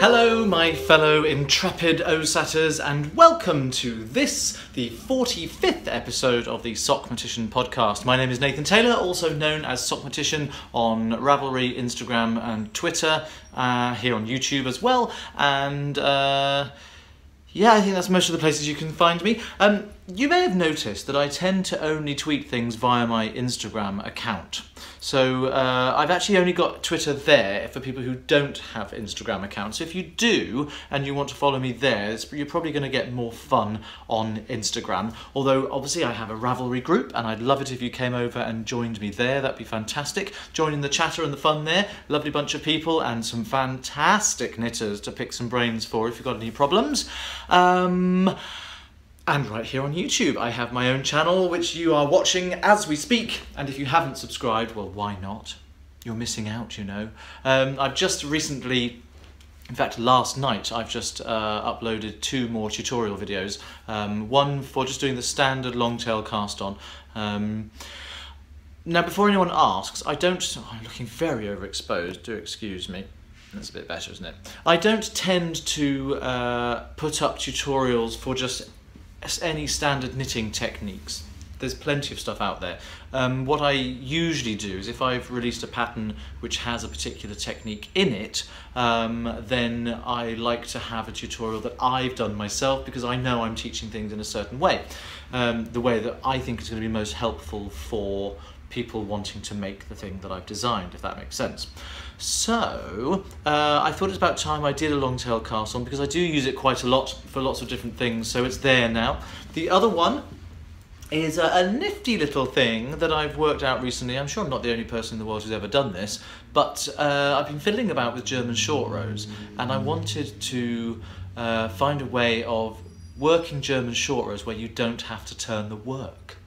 Hello my fellow intrepid OSATers, and welcome to this, the 45th episode of the Sockmatician podcast. My name is Nathan Taylor, also known as Sockmatician on Ravelry, Instagram and Twitter, here on YouTube as well, and yeah, I think that's most of the places you can find me. You may have noticed that I tend to only tweet things via my Instagram account. So I've actually only got Twitter there for people who don't have Instagram accounts. So if you do and you want to follow me there, you're probably going to get more fun on Instagram. Although obviously I have a Ravelry group and I'd love it if you came over and joined me there. That'd be fantastic. Joining the chatter and the fun there. Lovely bunch of people and some fantastic knitters to pick some brains for if you've got any problems. And right here on YouTube, I have my own channel, which you are watching as we speak. And if you haven't subscribed, well, why not? You're missing out, you know. I've just recently, in fact, last night, I've just uploaded 2 more tutorial videos. One for just doing the standard long tail cast on. Now, before anyone asks, I'm looking very overexposed, do excuse me. That's a bit better, isn't it? I don't tend to put up tutorials for just any standard knitting techniques. There's plenty of stuff out there. What I usually do is if I've released a pattern which has a particular technique in it, then I like to have a tutorial that I've done myself because I know I'm teaching things in a certain way. The way that I think is going to be most helpful for people wanting to make the thing that I've designed, if that makes sense. So, I thought it's about time I did a long tail cast on because I do use it quite a lot for lots of different things, so it's there now. The other one is a nifty little thing that I've worked out recently. I'm sure I'm not the only person in the world who's ever done this, but I've been fiddling about with German short rows, and I wanted to find a way of working German short rows where you don't have to turn the work.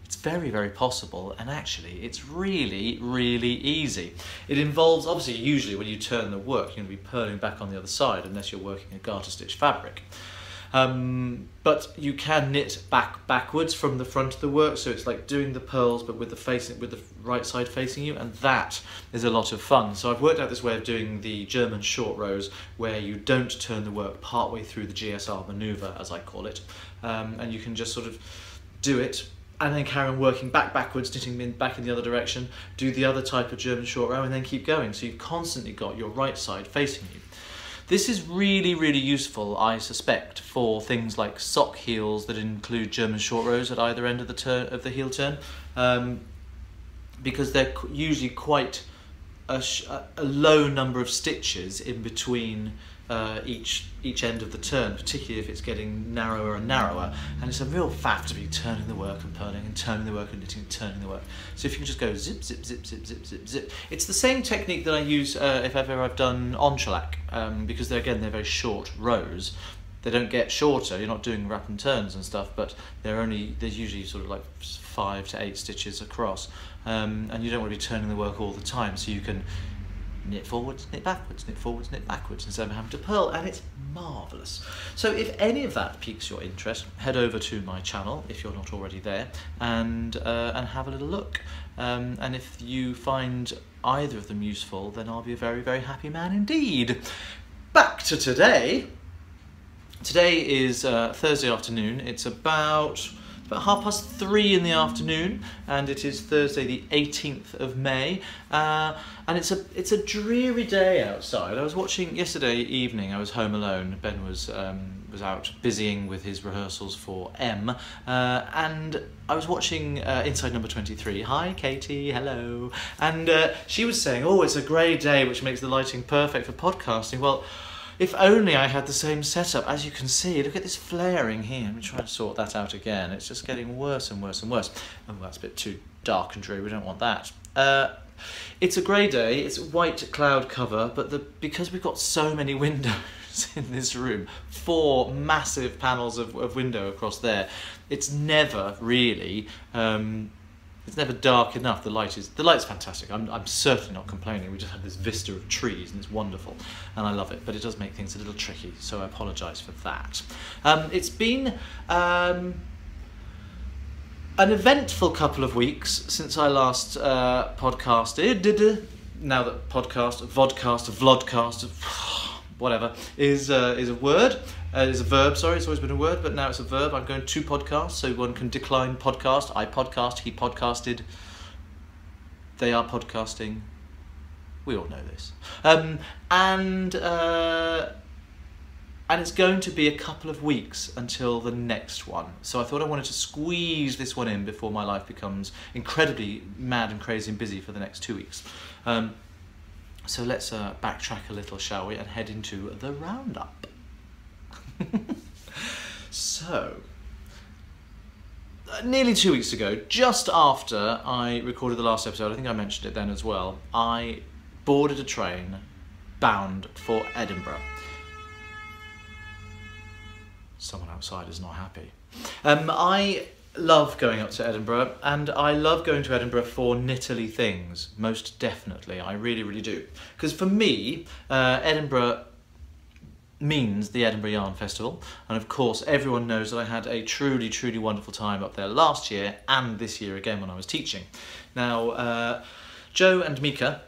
It's very, very possible, and actually it's really, really easy. It involves, obviously, usually when you turn the work, you're going to be purling back on the other side unless you're working a garter stitch fabric. But you can knit backwards from the front of the work, so it's like doing the purls but with the right side facing you, and that is a lot of fun. So I've worked out this way of doing the German short rows where you don't turn the work partway through the GSR manoeuvre, as I call it, and you can just sort of do it and then carry on working backwards, knitting back in the other direction, do the other type of German short row, and then keep going. So you've constantly got your right side facing you. This is really, really useful, I suspect, for things like sock heels that include German short rows at either end of the heel turn, because they're usually quite a low number of stitches in between each end of the turn, particularly if it's getting narrower and narrower, and it's a real faff to be turning the work and purling and turning the work and knitting and turning the work. So if you can just go zip, zip, zip, zip, zip, zip, zip. It's the same technique that I use if ever I've done on shellac, because they're very short rows. They don't get shorter, you're not doing wrap and turns and stuff, but they're usually sort of like 5 to 8 stitches across, and you don't want to be turning the work all the time, so you can knit forwards, knit backwards, knit forwards, knit backwards, instead of having to purl, and it's marvellous. So if any of that piques your interest, head over to my channel if you're not already there, and have a little look. And if you find either of them useful, then I'll be a very, very happy man indeed. Back to today. Today is Thursday afternoon. It's about 3:30 in the afternoon, and it is Thursday the 18th of May, and it's a dreary day outside. I was watching yesterday evening. I was home alone. Ben was out busying with his rehearsals for M, and I was watching Inside Number 23. Hi Katie, hello. And she was saying, oh, it's a grey day, which makes the lighting perfect for podcasting. Well, if only I had the same setup. As you can see, look at this flaring here. Let me try and sort that out again. It's just getting worse and worse and worse. Oh, that's a bit too dark and dreary. We don't want that. It's a grey day. It's white cloud cover, but because we've got so many windows in this room, 4 massive panels of window across there, it's never really it's never dark enough. The light's fantastic. I'm certainly not complaining. We just have this vista of trees and it's wonderful, and I love it. But it does make things a little tricky, so I apologise for that. It's been an eventful couple of weeks since I last podcasted. Now that vodcast, vlodcast, whatever, is a word. Is a verb, sorry, it's always been a word, but now it's a verb. I'm going to podcast, so one can decline podcast. I podcast, he podcasted, they are podcasting. We all know this. And it's going to be a couple of weeks until the next one. So I thought I wanted to squeeze this one in before my life becomes incredibly mad and crazy and busy for the next 2 weeks. So let's backtrack a little, shall we, and head into the roundup. So, nearly 2 weeks ago, just after I recorded the last episode, I think I mentioned it then as well, I boarded a train bound for Edinburgh. Someone outside is not happy. I love going up to Edinburgh, and I love going to Edinburgh for knitterly things, most definitely. I really, really do. Because for me, Edinburgh means the Edinburgh Yarn Festival, and of course everyone knows that I had a truly, truly wonderful time up there last year and this year again when I was teaching. Now, Joe and Mika,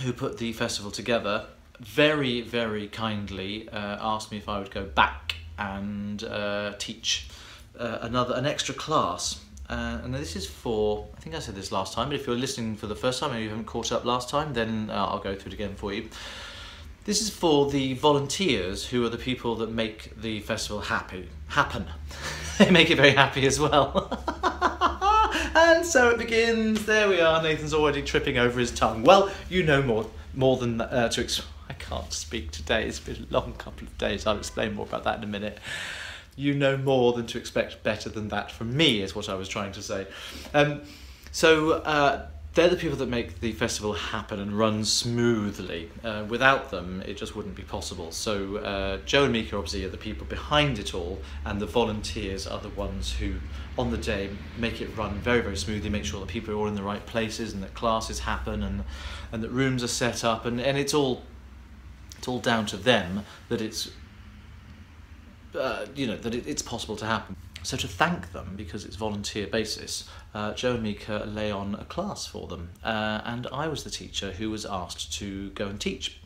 who put the festival together, very, very kindly asked me if I would go back and teach an extra class. And this is for, I think I said this last time, but if you're listening for the first time and you haven't caught up last time, then I'll go through it again for you. This is for the volunteers, who are the people that make the festival happen. They make it very happy as well. And so it begins. There we are. Nathan's already tripping over his tongue. Well, you know more than I can't speak today. It's been a long couple of days. I'll explain more about that in a minute. You know more than to expect better than that from me, is what I was trying to say. They're the people that make the festival happen and run smoothly. Without them, it just wouldn't be possible. So Joe and Mika obviously are the people behind it all, and the volunteers are the ones who, on the day, make it run very, very smoothly, make sure that people are all in the right places and that classes happen and that rooms are set up, and it's all down to them that it's it's possible to happen. So to thank them, because it's volunteer basis, Joe and Mika lay on a class for them, and I was the teacher who was asked to go and teach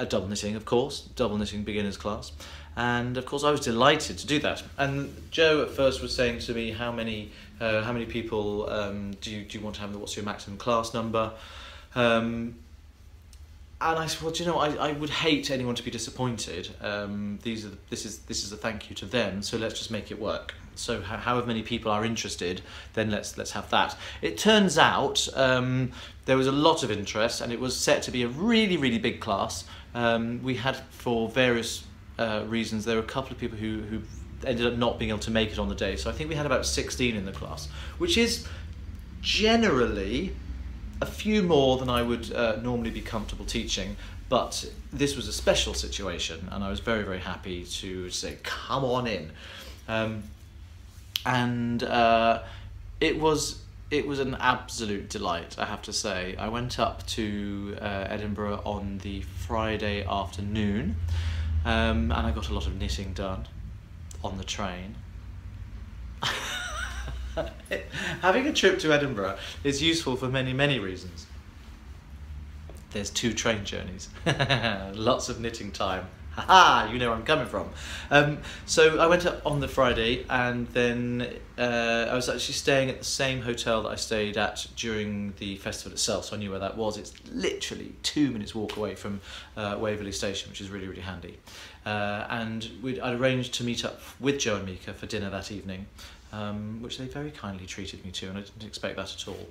double knitting, of course, double knitting beginners class, and of course I was delighted to do that. And Joe at first was saying to me, how many people do you want to have? What's your maximum class number? And I said, well, do you know, I would hate anyone to be disappointed. This is a thank you to them, so let's just make it work. So however many people are interested, then let's have that. It turns out there was a lot of interest, and it was set to be a really, really big class. We had, for various reasons, there were a couple of people who ended up not being able to make it on the day. So I think we had about 16 in the class, which is generally a few more than I would normally be comfortable teaching, but this was a special situation, and I was very, very happy to say, come on in. It was an absolute delight, I have to say. I went up to Edinburgh on the Friday afternoon, and I got a lot of knitting done on the train. Having a trip to Edinburgh is useful for many, many reasons. There's 2 train journeys, lots of knitting time. Ha-ha, you know where I'm coming from. So I went up on the Friday, and then I was actually staying at the same hotel that I stayed at during the festival itself, so I knew where that was. It's literally 2 minutes walk away from Waverley Station, which is really, really handy. And I'd arranged to meet up with Joe and Mika for dinner that evening, which they very kindly treated me to, and I didn't expect that at all.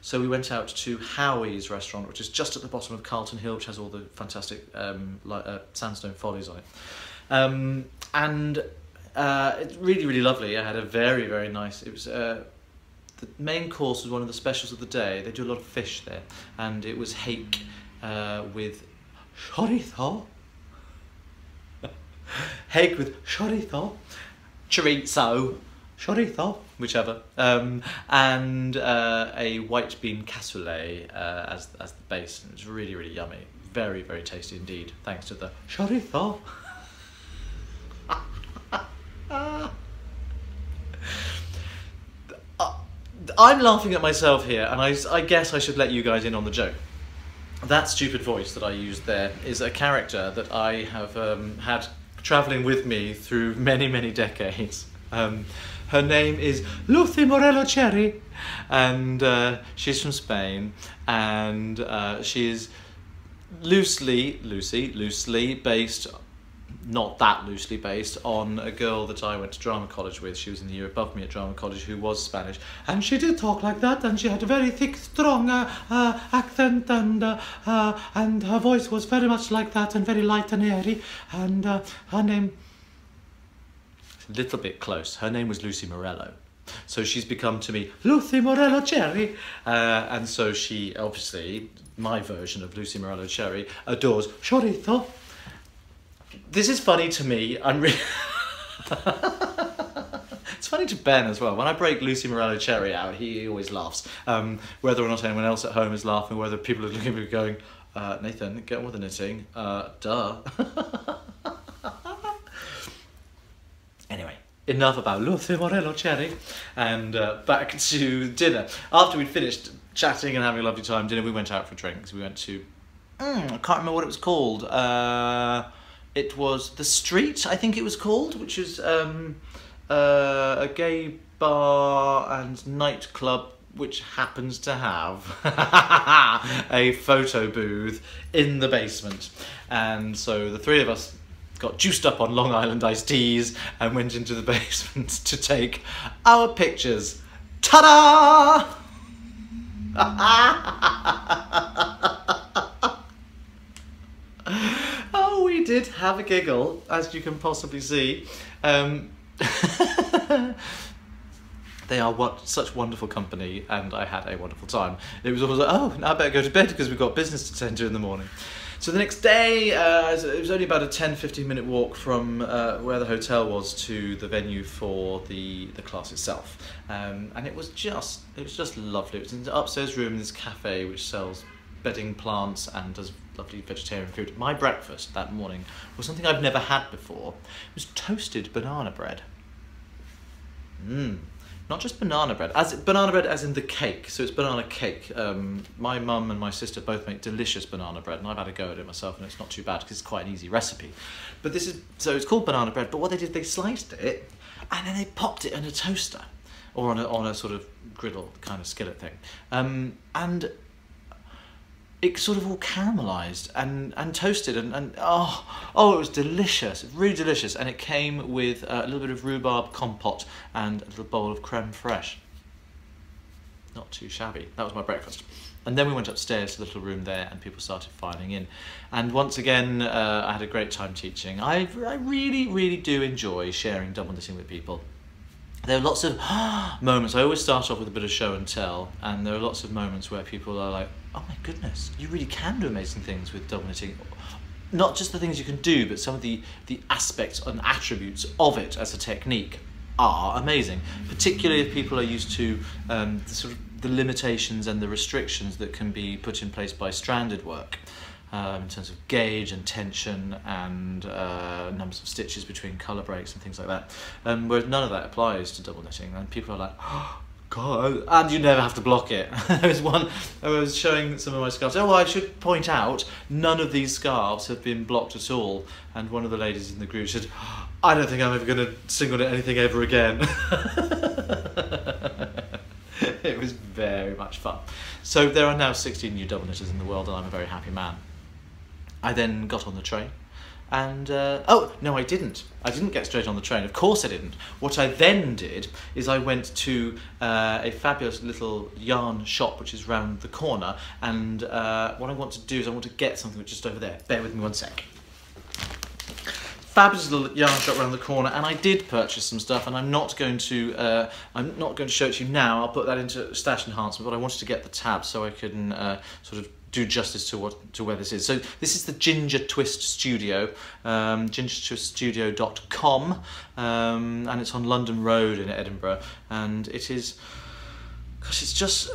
So we went out to Howie's restaurant, which is just at the bottom of Carlton Hill, which has all the fantastic sandstone follies on it. It's really, really lovely. I had a very, very nice, it was, the main course was one of the specials of the day. They do a lot of fish there, and it was hake with chorizo. Hake with chorizo. Chorizo, chorizo, whichever, and a white bean cassoulet as the base, and it's really, really yummy, very, very tasty indeed, thanks to the chorizo. I'm laughing at myself here, and I guess I should let you guys in on the joke. that stupid voice that I used there is a character that I have had travelling with me through many, many decades. Her name is Lucy Morello Cherry, and she's from Spain, and she is loosely based, not that loosely based, on a girl that I went to drama college with. She was in the year above me at drama college, who was Spanish, and she did talk like that, and she had a very thick, strong accent, and her voice was very much like that, and very light and airy, and her name, a little bit close, her name was Lucy Morello. So she's become to me Lucy Morello Cherry, and so she, obviously, my version of Lucy Morello Cherry, adores chorizo. This is funny to me. I'm really it's funny to Ben as well. When I break Lucy Morello Cherry out, he always laughs. Whether or not anyone else at home is laughing, whether people are looking at me going, Nathan, get on with the knitting. Duh. Anyway, enough about Lucy Morello Cherry, and back to dinner. After we'd finished chatting and having a lovely time dinner, we went out for drinks. We went to, I can't remember what it was called. It was The Street, I think it was called, which is a gay bar and nightclub which happens to have a photo booth in the basement. And so the three of us got juiced up on Long Island iced teas and went into the basement to take our pictures. Ta-da! Oh, we did have a giggle, as you can possibly see. They are such wonderful company, and I had a wonderful time. It was almost like, oh, now I better go to bed because we've got business to tend to in the morning. So the next day, it was only about a 10-15 minute walk from where the hotel was to the venue for the class itself, and it was just lovely. It was in the upstairs room in this cafe which sells bedding plants and does lovely vegetarian food. My breakfast that morning was something I've never had before. It was toasted banana bread. Not just banana bread, as in the cake, so it's banana cake. My mum and my sister both make delicious banana bread, and I've had a go at it myself, and it's not too bad because it's quite an easy recipe. But so it's called banana bread, but what they did, they sliced it, and then they popped it in a toaster, or on a sort of griddle kind of skillet thing. And it sort of all caramelised and toasted, and oh, it was delicious, really delicious. And it came with a little bit of rhubarb compote and a little bowl of creme fraiche. Not too shabby. That was my breakfast. And then we went upstairs to the little room there, and people started filing in. And once again, I had a great time teaching. I really, really do enjoy sharing double knitting with people. There are lots of moments. I always start off with a bit of show and tell, and there are lots of moments where people are like, oh my goodness, you really can do amazing things with double knitting. Not just the things you can do, but some of the aspects and attributes of it as a technique are amazing, particularly if people are used to the limitations and the restrictions that can be put in place by stranded work. In terms of gauge and tension and numbers of stitches between colour breaks and things like that, whereas none of that applies to double knitting, and people are like, oh god, and you never have to block it. There was one, I was showing some of my scarves. Oh, well, I should point out, none of these scarves have been blocked at all, and one of the ladies in the group said, I don't think I'm ever going to single knit anything ever again. It was very much fun. So there are now 16 new double knitters in the world, and I'm a very happy man. I then got on the train, and oh no, I didn't get straight on the train, of course I didn't. What I then did is I went to a fabulous little yarn shop which is round the corner, and what I want to do is I want to get something which is just over there. Bear with me one sec. Fabulous little yarn shop around the corner, and I did purchase some stuff, and I'm not going to show it to you now. I'll put that into Stash Enhancement, but I wanted to get the tab so I can sort of do justice to where this is. So this is the Ginger Twist Studio, gingertwiststudio.com, and it's on London Road in Edinburgh, and it is, gosh, it's just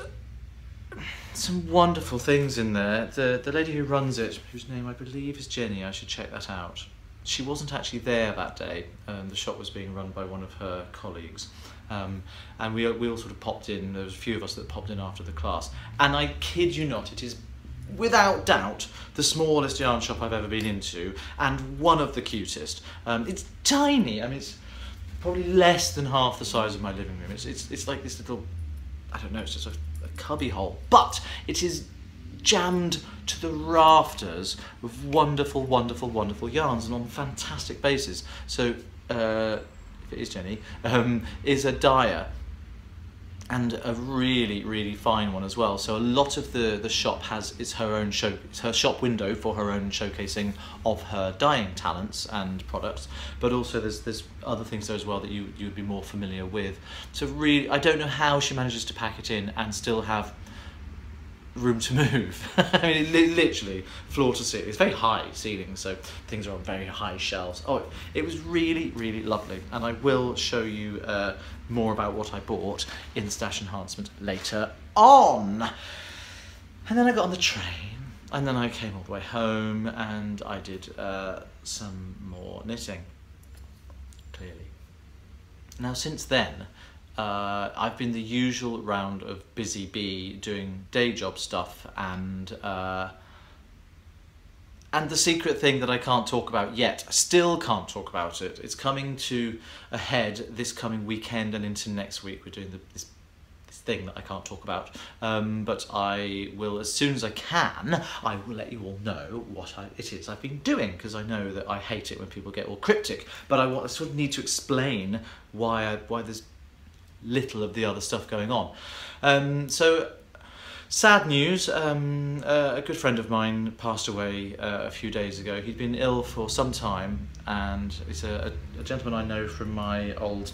some wonderful things in there. The lady who runs it, whose name I believe is Jenny, I should check that out. She wasn't actually there that day. The shop was being run by one of her colleagues. And we all sort of popped in. There was a few of us that popped in after the class. And I kid you not, it is without doubt the smallest yarn shop I've ever been into, and one of the cutest. It's tiny. I mean, it's probably less than half the size of my living room. It's like this little, I don't know, it's just a cubby hole, but it is jammed to the rafters with wonderful, wonderful, wonderful yarns, and on fantastic bases. So if it is Jenny, is a dyer, and a really, really fine one as well. So a lot of the shop it's her shop window for her own showcasing of her dyeing talents and products, but also there's other things there as well that you'd be more familiar with. So really, I don't know how she manages to pack it in and still have room to move. I mean, literally floor to ceiling. It's very high ceiling, so things are on very high shelves. Oh, it was really, really lovely, and I will show you more about what I bought in Stash Enhancement later on. And then I got on the train, and then I came all the way home, and I did some more knitting, clearly. Now since then, I've been the usual round of busy bee doing day job stuff, and the secret thing that I can't talk about yet, I still can't talk about it. It's coming to a head this coming weekend and into next week. We're doing this thing that I can't talk about, but I will, as soon as I can, I will let you all know what it is I've been doing, because I know that I hate it when people get all cryptic, but I sort of need to explain why there's little of the other stuff going on. So sad news, a good friend of mine passed away a few days ago. He'd been ill for some time, and he's a gentleman I know from my old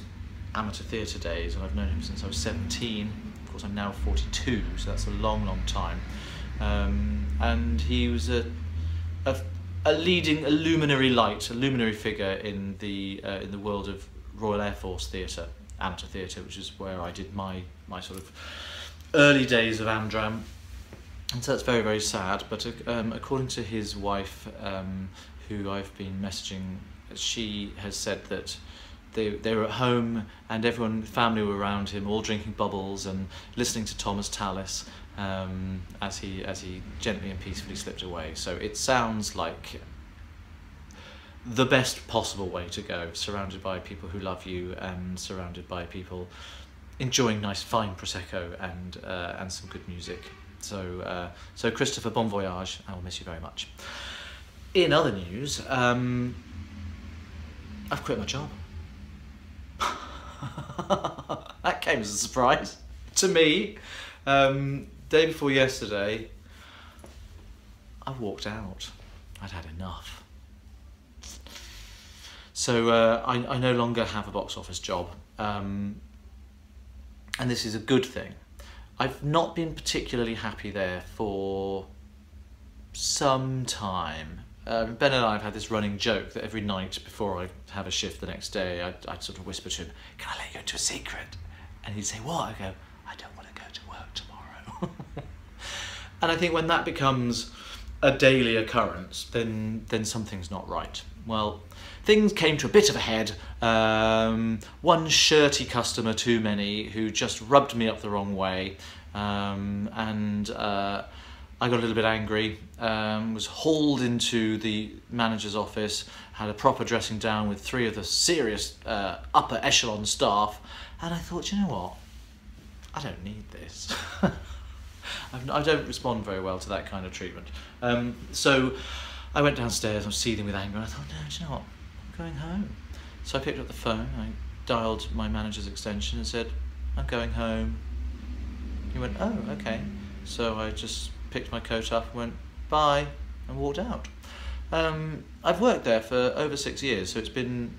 amateur theatre days, and I've known him since I was 17. Of course, I'm now 42, so that's a long, long time. And he was a luminary figure in the world of Royal Air Force theatre, amateur theatre, which is where I did my sort of early days of Amdram, and so that's very, very sad. But according to his wife, who I've been messaging, she has said that they were at home, and everyone, family were around him, all drinking bubbles and listening to Thomas Tallis as he gently and peacefully slipped away. So it sounds like the best possible way to go, surrounded by people who love you, and surrounded by people enjoying nice fine prosecco and some good music. So so Christopher, bon voyage. I will miss you very much. In other news, I've quit my job. That came as a surprise to me. Day before yesterday, I walked out. I'd had enough. So I no longer have a box office job, and this is a good thing. I've not been particularly happy there for some time. Ben and I have had this running joke that every night before I have a shift the next day, I'd sort of whisper to him, "Can I let you into a secret?" And he'd say, "What?" I go, "I don't want to go to work tomorrow." And I think when that becomes a daily occurrence, then something's not right. Well, things came to a bit of a head. One shirty customer too many who just rubbed me up the wrong way, and I got a little bit angry, was hauled into the manager's office, had a proper dressing down with 3 of the serious upper echelon staff, and I thought, you know what, I don't need this. I don't respond very well to that kind of treatment. So I went downstairs, I was seething with anger, and I thought, no, do you know what, I'm going home. So I picked up the phone, I dialed my manager's extension and said, "I'm going home." He went, "Oh, okay." So I just picked my coat up and went, "Bye," and walked out. I've worked there for over 6 years, so it's been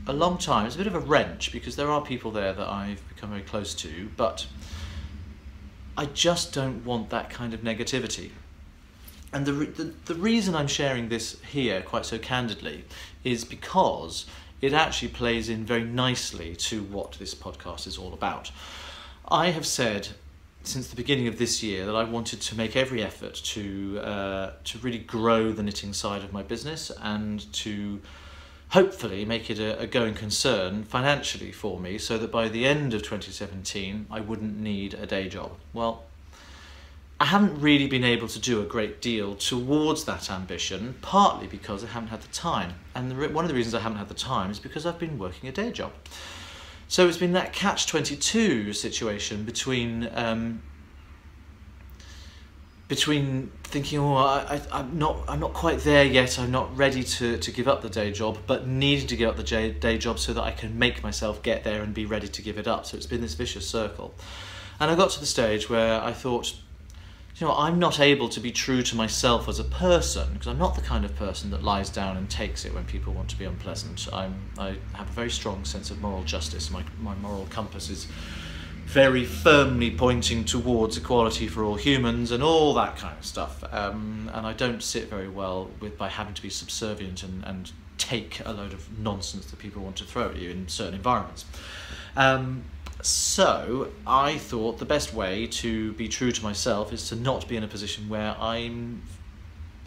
a long time. It's a bit of a wrench because there are people there that I've become very close to, but I just don't want that kind of negativity. And the reason I'm sharing this here quite so candidly is because it actually plays in very nicely to what this podcast is all about. I have said since the beginning of this year that I wanted to make every effort to really grow the knitting side of my business and to hopefully make it a going concern financially for me, so that by the end of 2017 I wouldn't need a day job. Well, I haven't really been able to do a great deal towards that ambition, partly because I haven't had the time. And one of the reasons I haven't had the time is because I've been working a day job. So it's been that catch-22 situation between thinking, oh, I'm not quite there yet, I'm not ready to give up the day job, but needing to give up the day job so that I can make myself get there and be ready to give it up. So it's been this vicious circle. And I got to the stage where I thought, you know, I'm not able to be true to myself as a person, because I'm not the kind of person that lies down and takes it when people want to be unpleasant. I have a very strong sense of moral justice. My moral compass is very firmly pointing towards equality for all humans and all that kind of stuff. And I don't sit very well by having to be subservient and take a load of nonsense that people want to throw at you in certain environments. So I thought the best way to be true to myself is to not be in a position where I'm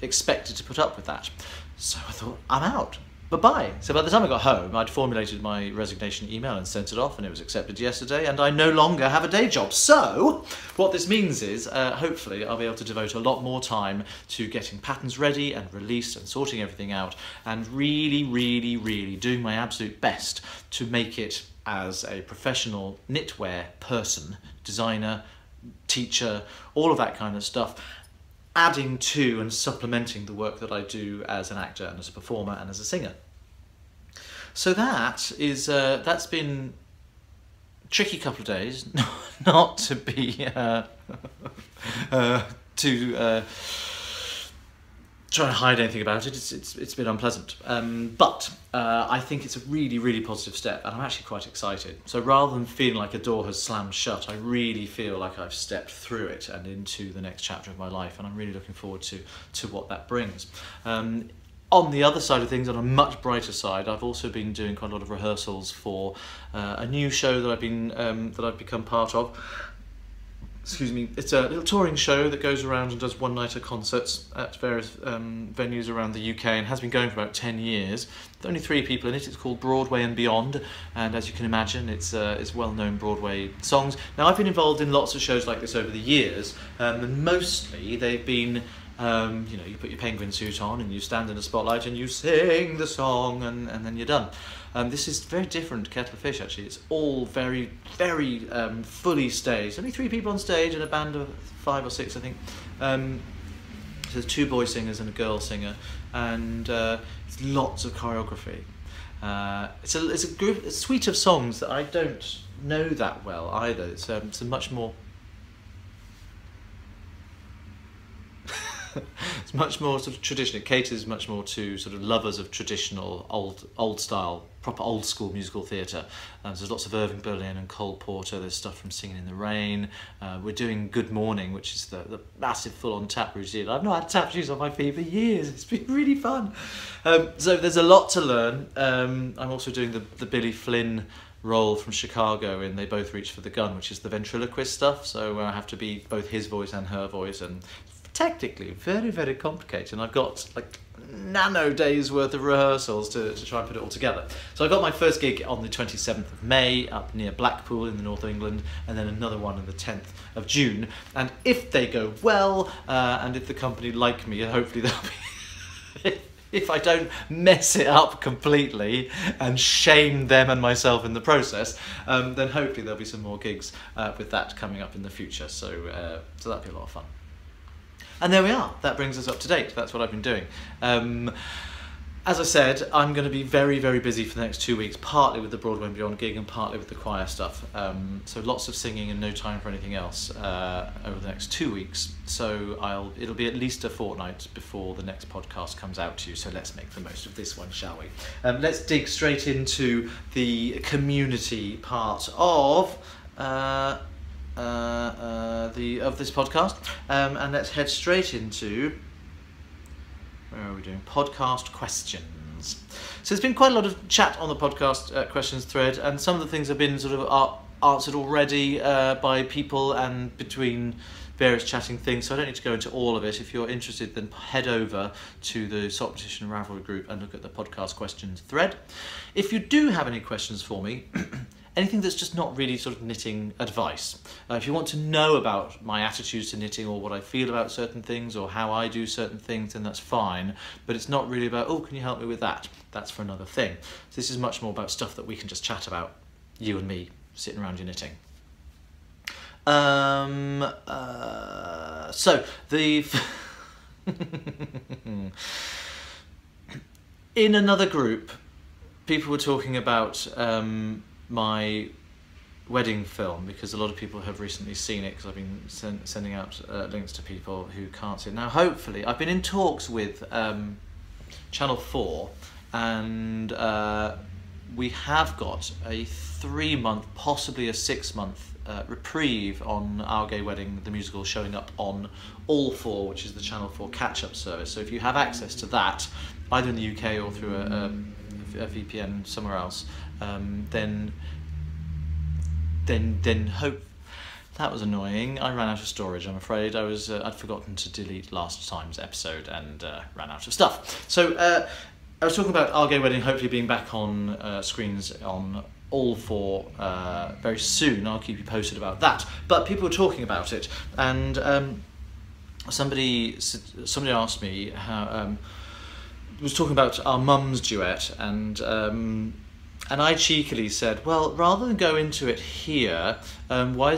expected to put up with that. So I thought, I'm out. Bye-bye. So by the time I got home, I'd formulated my resignation email and sent it off, and it was accepted yesterday, and I no longer have a day job. So what this means is, hopefully, I'll be able to devote a lot more time to getting patterns ready and released and sorting everything out, and really, really, really doing my absolute best to make it as a professional knitwear person, designer, teacher, all of that kind of stuff, adding to and supplementing the work that I do as an actor and as a performer and as a singer. So that's been a tricky couple of days, not to be try and hide anything about it. It's been unpleasant, but I think it's a really, really positive step, and I'm actually quite excited. So rather than feeling like a door has slammed shut, I really feel like I've stepped through it and into the next chapter of my life, and I'm really looking forward to what that brings. On the other side of things, on a much brighter side, I've also been doing quite a lot of rehearsals for a new show that I've become part of. Excuse me, it's a little touring show that goes around and does one-nighter concerts at various venues around the UK, and has been going for about 10 years. There's only 3 people in it. It's called Broadway and Beyond, and as you can imagine, it's well-known Broadway songs. Now, I've been involved in lots of shows like this over the years, and mostly they've been, you know, you put your penguin suit on and you stand in a spotlight and you sing the song, and then you're done. This is very different kettle of fish, actually. It's all very, very fully staged. Only 3 people on stage and a band of 5 or 6, I think. So there's 2 boy singers and a girl singer, and it's lots of choreography. It's a suite of songs that I don't know that well either. It's a much more it's much more sort of traditional. It caters much more to sort of lovers of traditional old style, proper old school musical theatre. So there's lots of Irving Berlin and Cole Porter. There's stuff from Singing in the Rain. We're doing Good Morning, which is the massive full-on tap routine. I've not had tap shoes on my feet for years. It's been really fun. So there's a lot to learn. I'm also doing the Billy Flynn role from Chicago in They Both Reach for the Gun, which is the ventriloquist stuff. So I have to be both his voice and her voice, and technically very, very complicated, and I've got like nano days worth of rehearsals to try and put it all together. So I got my first gig on the 27th of May up near Blackpool in the north of England, and then another one on the 10th of June, and if they go well, and if the company like me, hopefully they'll be if I don't mess it up completely and shame them and myself in the process, then hopefully there'll be some more gigs with that coming up in the future. So that'll be a lot of fun. And there we are. That brings us up to date. That's what I've been doing. As I said, I'm going to be very, very busy for the next 2 weeks, partly with the Broadway and Beyond gig and partly with the choir stuff. So lots of singing and no time for anything else over the next 2 weeks. So it'll be at least a fortnight before the next podcast comes out to you. So let's make the most of this one, shall we? Let's dig straight into the community part of this podcast, and let's head straight into, where are we doing, podcast questions. So there's been quite a lot of chat on the podcast questions thread, and some of the things have been sort of answered already by people and between various chatting things, so I don't need to go into all of it. If you're interested, then head over to the Sockmatician Ravelry group and look at the podcast questions thread. If you do have any questions for me, anything that's just not really sort of knitting advice. If you want to know about my attitudes to knitting or what I feel about certain things or how I do certain things, then that's fine. But it's not really about, oh, can you help me with that? That's for another thing. So this is much more about stuff that we can just chat about, you and me, sitting around your knitting. So the in another group, people were talking about my wedding film, because a lot of people have recently seen it, because I've been sending out links to people who can't see it. Now, hopefully, I've been in talks with Channel 4, and we have got a 3-month, possibly a 6-month reprieve on Our Gay Wedding, the musical, showing up on All 4, which is the Channel 4 catch-up service. So if you have access to that, either in the UK or through a VPN somewhere else, then hope. That was annoying. I ran out of storage, I'm afraid. I'd forgotten to delete last time's episode and ran out of stuff. So I was talking about Our Gay Wedding hopefully being back on screens on All 4 very soon. I'll keep you posted about that. But people were talking about it, and somebody asked me how was talking about our mum's duet, and I cheekily said, well, rather than go into it here, why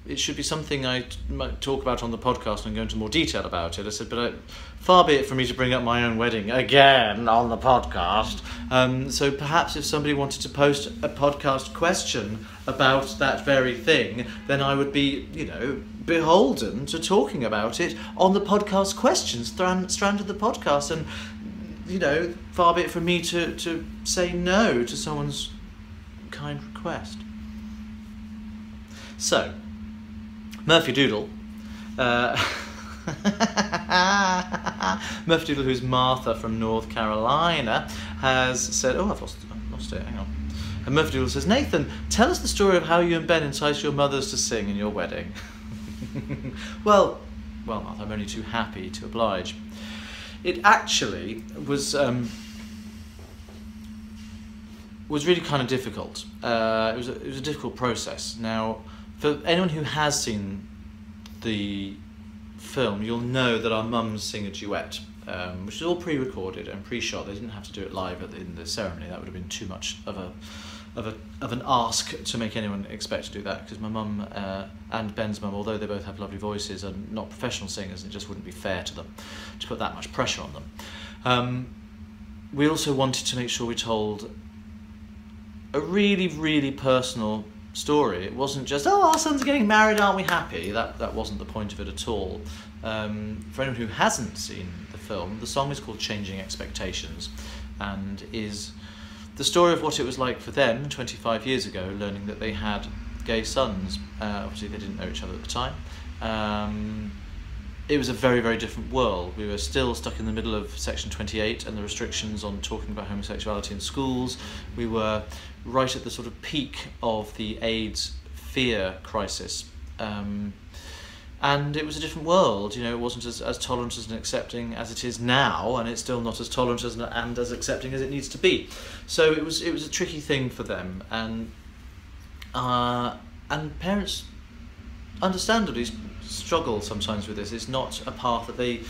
it should be something I might talk about on the podcast and go into more detail about it. I said, but far be it from me to bring up my own wedding again on the podcast. So perhaps if somebody wanted to post a podcast question about that very thing, then I would be, beholden to talking about it on the podcast questions strand of the podcast. And, far be it from me to say no to someone's kind request. So, Murphy Doodle, Murphy Doodle, who's Martha from North Carolina, has said, oh, I've lost it, hang on. And Murphy Doodle says, Nathan, tell us the story of how you and Ben enticed your mothers to sing in your wedding. Well, Martha, I'm only too happy to oblige. It actually was really kind of difficult. It was a difficult process. Now, for anyone who has seen the film, you'll know that our mums sing a duet, which is all pre-recorded and pre-shot. They didn't have to do it live in the ceremony. That would have been too much of an ask to make anyone expect to do that, because my mum and Ben's mum, although they both have lovely voices, are not professional singers. It just wouldn't be fair to them to put that much pressure on them. We also wanted to make sure we told a really, really personal story. It wasn't just, oh, our sons are getting married, aren't we happy? That wasn't the point of it at all. For anyone who hasn't seen the film, the song is called Changing Expectations, and is the story of what it was like for them 25 years ago, learning that they had gay sons. Obviously they didn't know each other at the time. It was a very, very different world. We were still stuck in the middle of Section 28 and the restrictions on talking about homosexuality in schools. We were right at the sort of peak of the AIDS fear crisis. And it was a different world. It wasn't as tolerant and accepting as it is now, and it's still not as tolerant and as accepting as it needs to be. So it was a tricky thing for them, and parents understandably struggle sometimes with this. It's not a path that they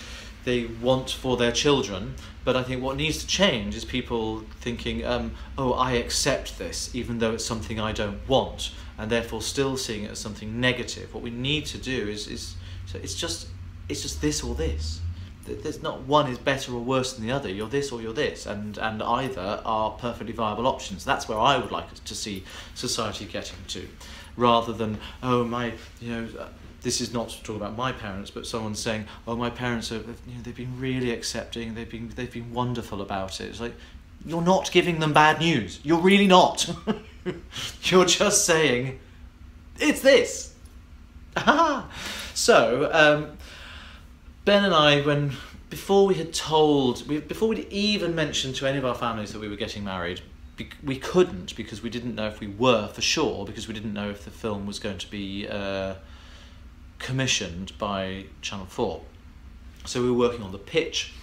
want for their children, but I think what needs to change is people thinking, oh, I accept this even though it's something I don't want, and therefore still seeing it as something negative. What we need to do is so it's just this or this. There's not one is better or worse than the other. You're this or you're this, and either are perfectly viable options. That's where I would like to see society getting to, rather than, oh, my, this is not to talk about my parents, but someone saying, oh, my parents are, they've been really accepting, they've been wonderful about it. It's like, you're not giving them bad news. You're really not. You're just saying, it's this. So, Ben and I, before we'd even mentioned to any of our families that we were getting married, we couldn't, because we didn't know if we were for sure, because we didn't know if the film was going to be commissioned by Channel 4. So we were working on the pitch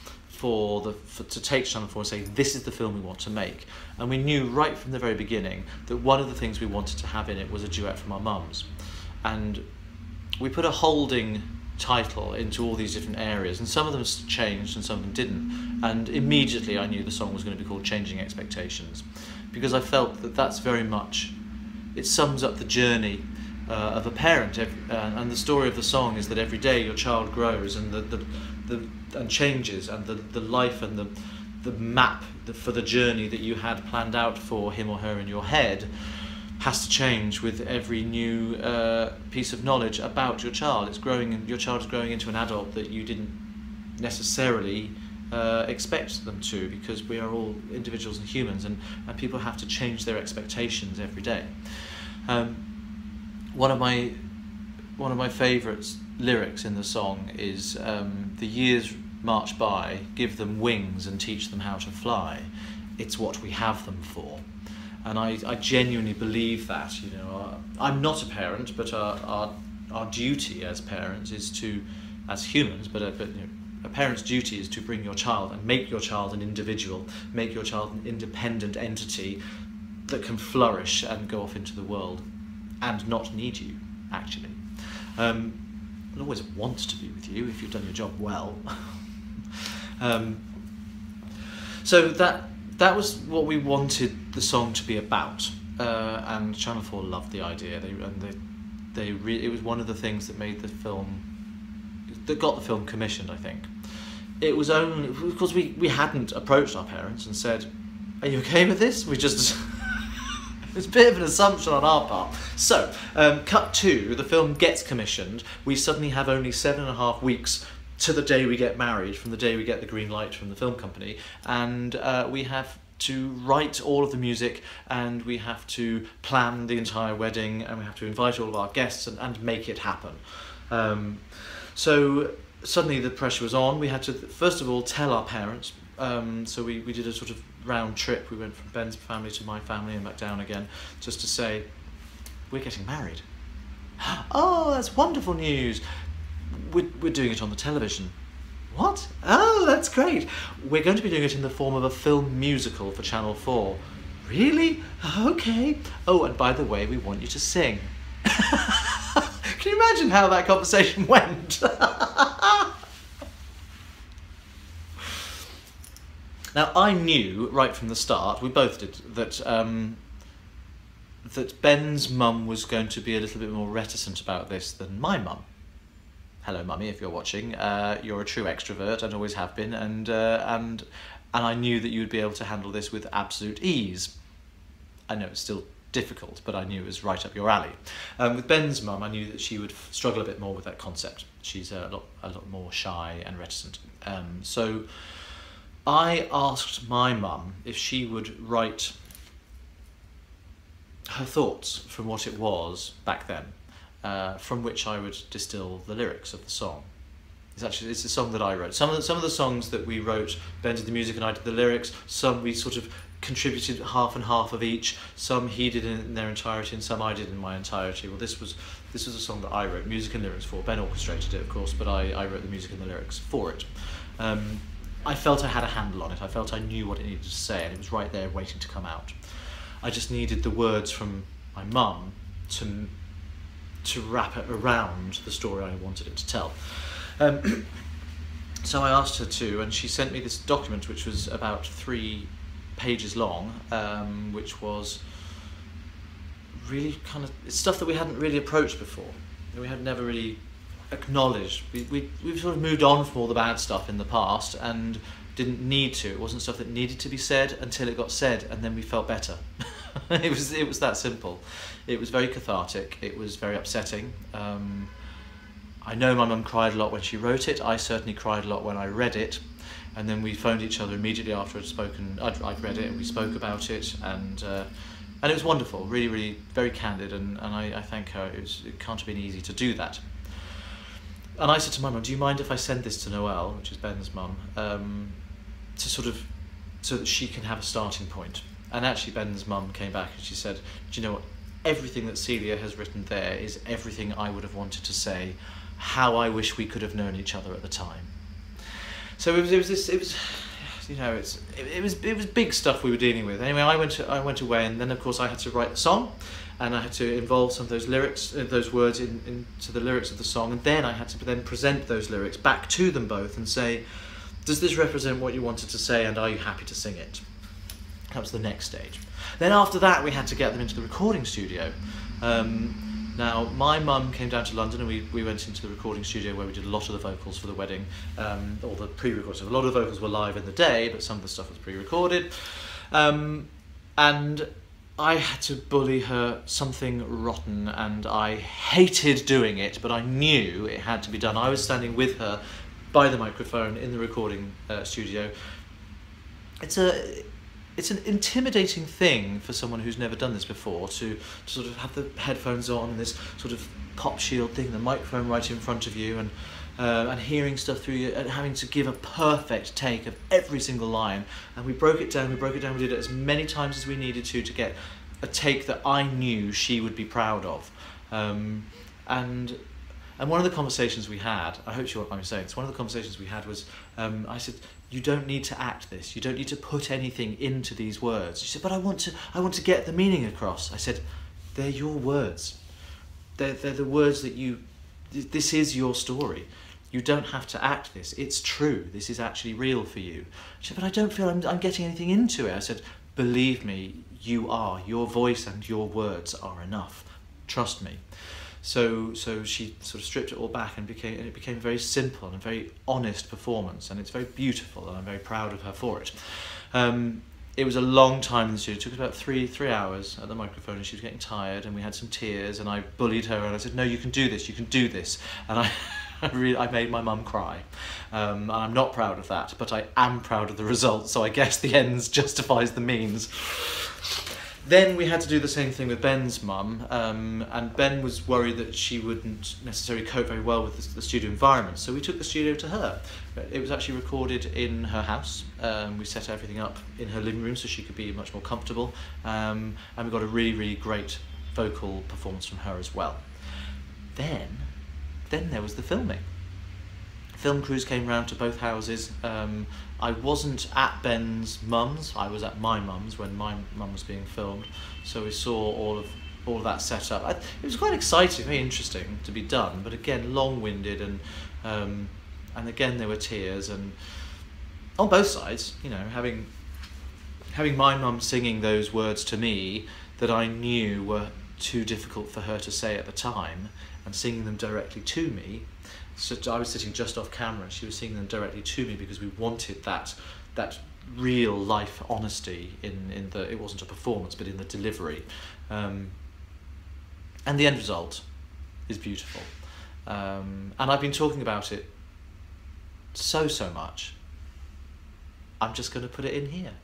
to take Channel 4 and say, this is the film we want to make. And we knew right from the very beginning that one of the things we wanted to have in it was a duet from our mums. And we put a holding title into all these different areas, and some of them changed and some of them didn't. And immediately I knew the song was going to be called Changing Expectations, because I felt that that's very much, it sums up the journey of a parent, and the story of the song is that every day your child grows and and changes, and the life and the map for the journey that you had planned out for him or her in your head has to change with every new piece of knowledge about your child. It's growing, and your child is growing into an adult that you didn't necessarily expect them to, because we are all individuals and humans, and people have to change their expectations every day. One of my favourite lyrics in the song is the years march by, give them wings and teach them how to fly. It's what we have them for. And I genuinely believe that. You know, I'm not a parent, but our duty as parents is to, as humans, but you know, a parent's duty is to bring your child and make your child an individual, make your child an independent entity that can flourish and go off into the world and not need you, actually. I'll always want to be with you if you've done your job well. So that was what we wanted the song to be about, and Channel 4 loved the idea. It was one of the things that made the film, that got the film commissioned, I think. It was only because we hadn't approached our parents and said, "Are you okay with this?" We just it's a bit of an assumption on our part. So, cut to, the film gets commissioned. We suddenly have only 7.5 weeks to the day we get married, from the day we get the green light from the film company, and we have to write all of the music, and we have to plan the entire wedding, and we have to invite all of our guests and make it happen. So suddenly the pressure was on. We had to, first of all, tell our parents. So we did a sort of round trip. We went from Ben's family to my family and back down again, just to say, we're getting married. Oh, that's wonderful news. We're doing it on the television. What? Oh, that's great. We're going to be doing it in the form of a film musical for Channel 4. Really? Okay. Oh, and by the way, we want you to sing. Can you imagine how that conversation went? Now, I knew right from the start, we both did, that that Ben's mum was going to be a little bit more reticent about this than my mum. Hello, Mummy, if you're watching. You're a true extrovert and always have been, and I knew that you would be able to handle this with absolute ease. I know it's still difficult, but I knew it was right up your alley. With Ben's mum, I knew that she would struggle a bit more with that concept. She's a lot more shy and reticent. So I asked my mum if she would write her thoughts from what it was back then, from which I would distill the lyrics of the song. It's a song that I wrote. Some of the songs that we wrote, Ben did the music and I did the lyrics. Some we sort of contributed half and half of each. Some he did in their entirety and some I did in my entirety. Well, this was a song that I wrote music and lyrics for. Ben orchestrated it, of course, but I wrote the music and the lyrics for it. I felt I had a handle on it. I felt I knew what it needed to say, and it was right there waiting to come out. I just needed the words from my mum to wrap it around the story I wanted it to tell. So I asked her to, and she sent me this document which was about 3 pages long, which was really kind of stuff that we hadn't really approached before. We had never really acknowledged. We've sort of moved on from all the bad stuff in the past and didn't need to. It wasn't stuff that needed to be said until it got said, and then we felt better. It was that simple. It was very cathartic. It was very upsetting. I know my mum cried a lot when she wrote it. I certainly cried a lot when I read it. And then we phoned each other immediately after I'd read it, and we spoke about it, and it was wonderful. Really, really very candid, and I thank her. It can't have been easy to do that. And I said to my mum, do you mind if I send this to Noelle, which is Ben's mum, so that she can have a starting point? And actually Ben's mum came back and she said, do you know what, everything that Celia has written there is everything I would have wanted to say, how I wish we could have known each other at the time. So it was you know, it was big stuff we were dealing with. Anyway, I went away, and then of course I had to write the song, and I had to involve some of those lyrics, those words into the lyrics of the song, and then I had to then present those lyrics back to them both and say, does this represent what you wanted to say, and are you happy to sing it? That was the next stage. Then after that, we had to get them into the recording studio. Now, my mum came down to London, and we went into the recording studio where we did a lot of the vocals for the wedding, all the pre-recorded. So a lot of the vocals were live in the day, but some of the stuff was pre-recorded. And I had to bully her something rotten, and I hated doing it, but I knew it had to be done. I was standing with her by the microphone in the recording studio. It's an intimidating thing for someone who's never done this before to sort of have the headphones on and this sort of pop shield thing, the microphone right in front of you, and hearing stuff through you, and having to give a perfect take of every single line. And we broke it down, we did it as many times as we needed to get a take that I knew she would be proud of. And one of the conversations we had, I hope you know what I'm saying, so one of the conversations we had was, I said, you don't need to act this, you don't need to put anything into these words. She said, but I want to get the meaning across. I said, they're your words. They're the words that this is your story. You don't have to act this, it's true, this is actually real for you. She said, but I don't feel I'm getting anything into it. I said, believe me, you are. Your voice and your words are enough. Trust me. So she sort of stripped it all back, and it became a very simple and very honest performance, and it's very beautiful, and I'm very proud of her for it. It was a long time in the studio. It took about three hours at the microphone, and she was getting tired, and we had some tears, and I bullied her, and I said, no, you can do this, you can do this. And I made my mum cry. And I'm not proud of that, but I am proud of the result, so I guess the ends justifies the means. Then we had to do the same thing with Ben's mum, and Ben was worried that she wouldn't necessarily cope very well with the studio environment, so we took the studio to her. It was actually recorded in her house. We set everything up in her living room so she could be much more comfortable, and we got a really, really great vocal performance from her as well. Then there was the filming. Film crews came round to both houses. I wasn't at Ben's mum's, I was at my mum's when my mum was being filmed, so we saw all of that set up. It was quite exciting, very interesting to be done, but again long-winded, and again there were tears, and on both sides, you know, having my mum singing those words to me that I knew were too difficult for her to say at the time, and singing them directly to me. So I was sitting just off camera, and she was singing them directly to me because we wanted that real life honesty in the, it wasn't a performance, but in the delivery. And the end result is beautiful. And I've been talking about it so much, I'm just going to put it in here.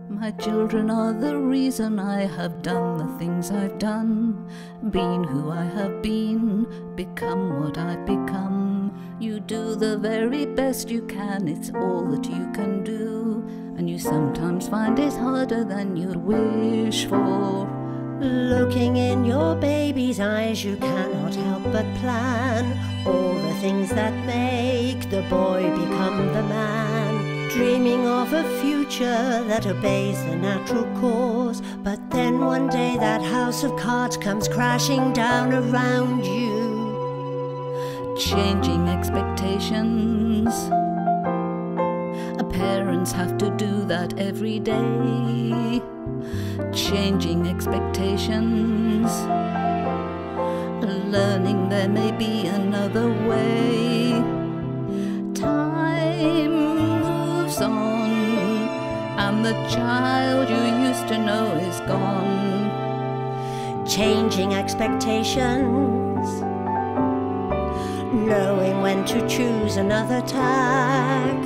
My children are the reason I have done the things I've done, been who I have been, become what I've become. You do the very best you can, it's all that you can do, and you sometimes find it harder than you'd wish for. Looking in your baby's eyes, you cannot help but plan all the things that make the boy become the man. Dreaming of a future that obeys the natural course, but then one day that house of cards comes crashing down around you. Changing expectations, parents have to do that every day. Changing expectations, learning there may be another way. Time moves on, and the child you used to know is gone. Changing expectations, knowing when to choose another tack.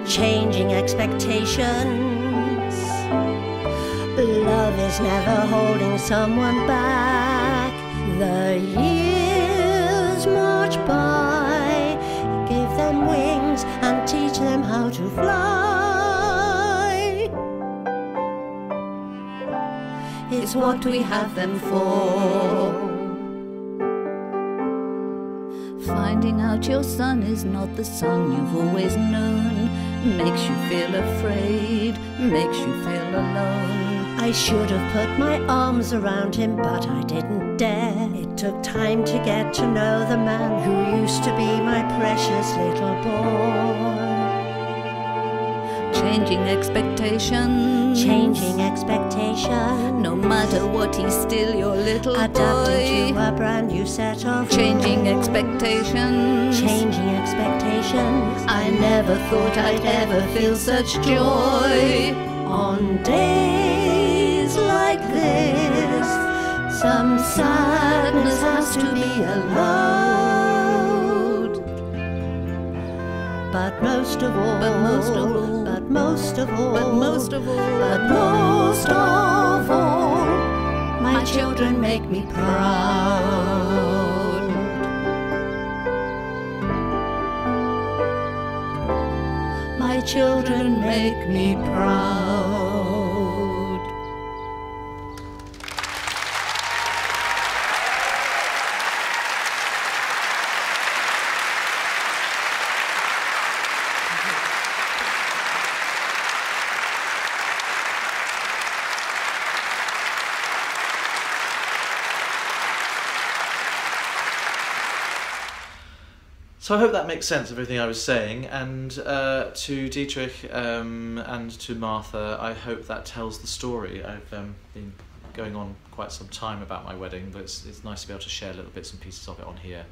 Changing expectations, love is never holding someone back. The years march by, give them wings and teach them how to fly. is what we have them for. Finding out your son is not the son you've always known makes you feel afraid, makes you feel alone. I should have put my arms around him, but I didn't dare. It took time to get to know the man who used to be my precious little boy. Changing expectations, Changing expectations. no matter what, he's still your little Adapting boy. to a brand new set of Changing rules. expectations, Changing expectations. I never thought I'd ever feel such joy. On days like this, some sadness has to be allowed. But most of all, But most of all, but most of all, but most of all, but most of all, my children make me proud. My children make me proud. So I hope that makes sense of everything I was saying, and to Dietrich and to Martha, I hope that tells the story. I've been going on quite some time about my wedding, but it's nice to be able to share little bits and pieces of it on here.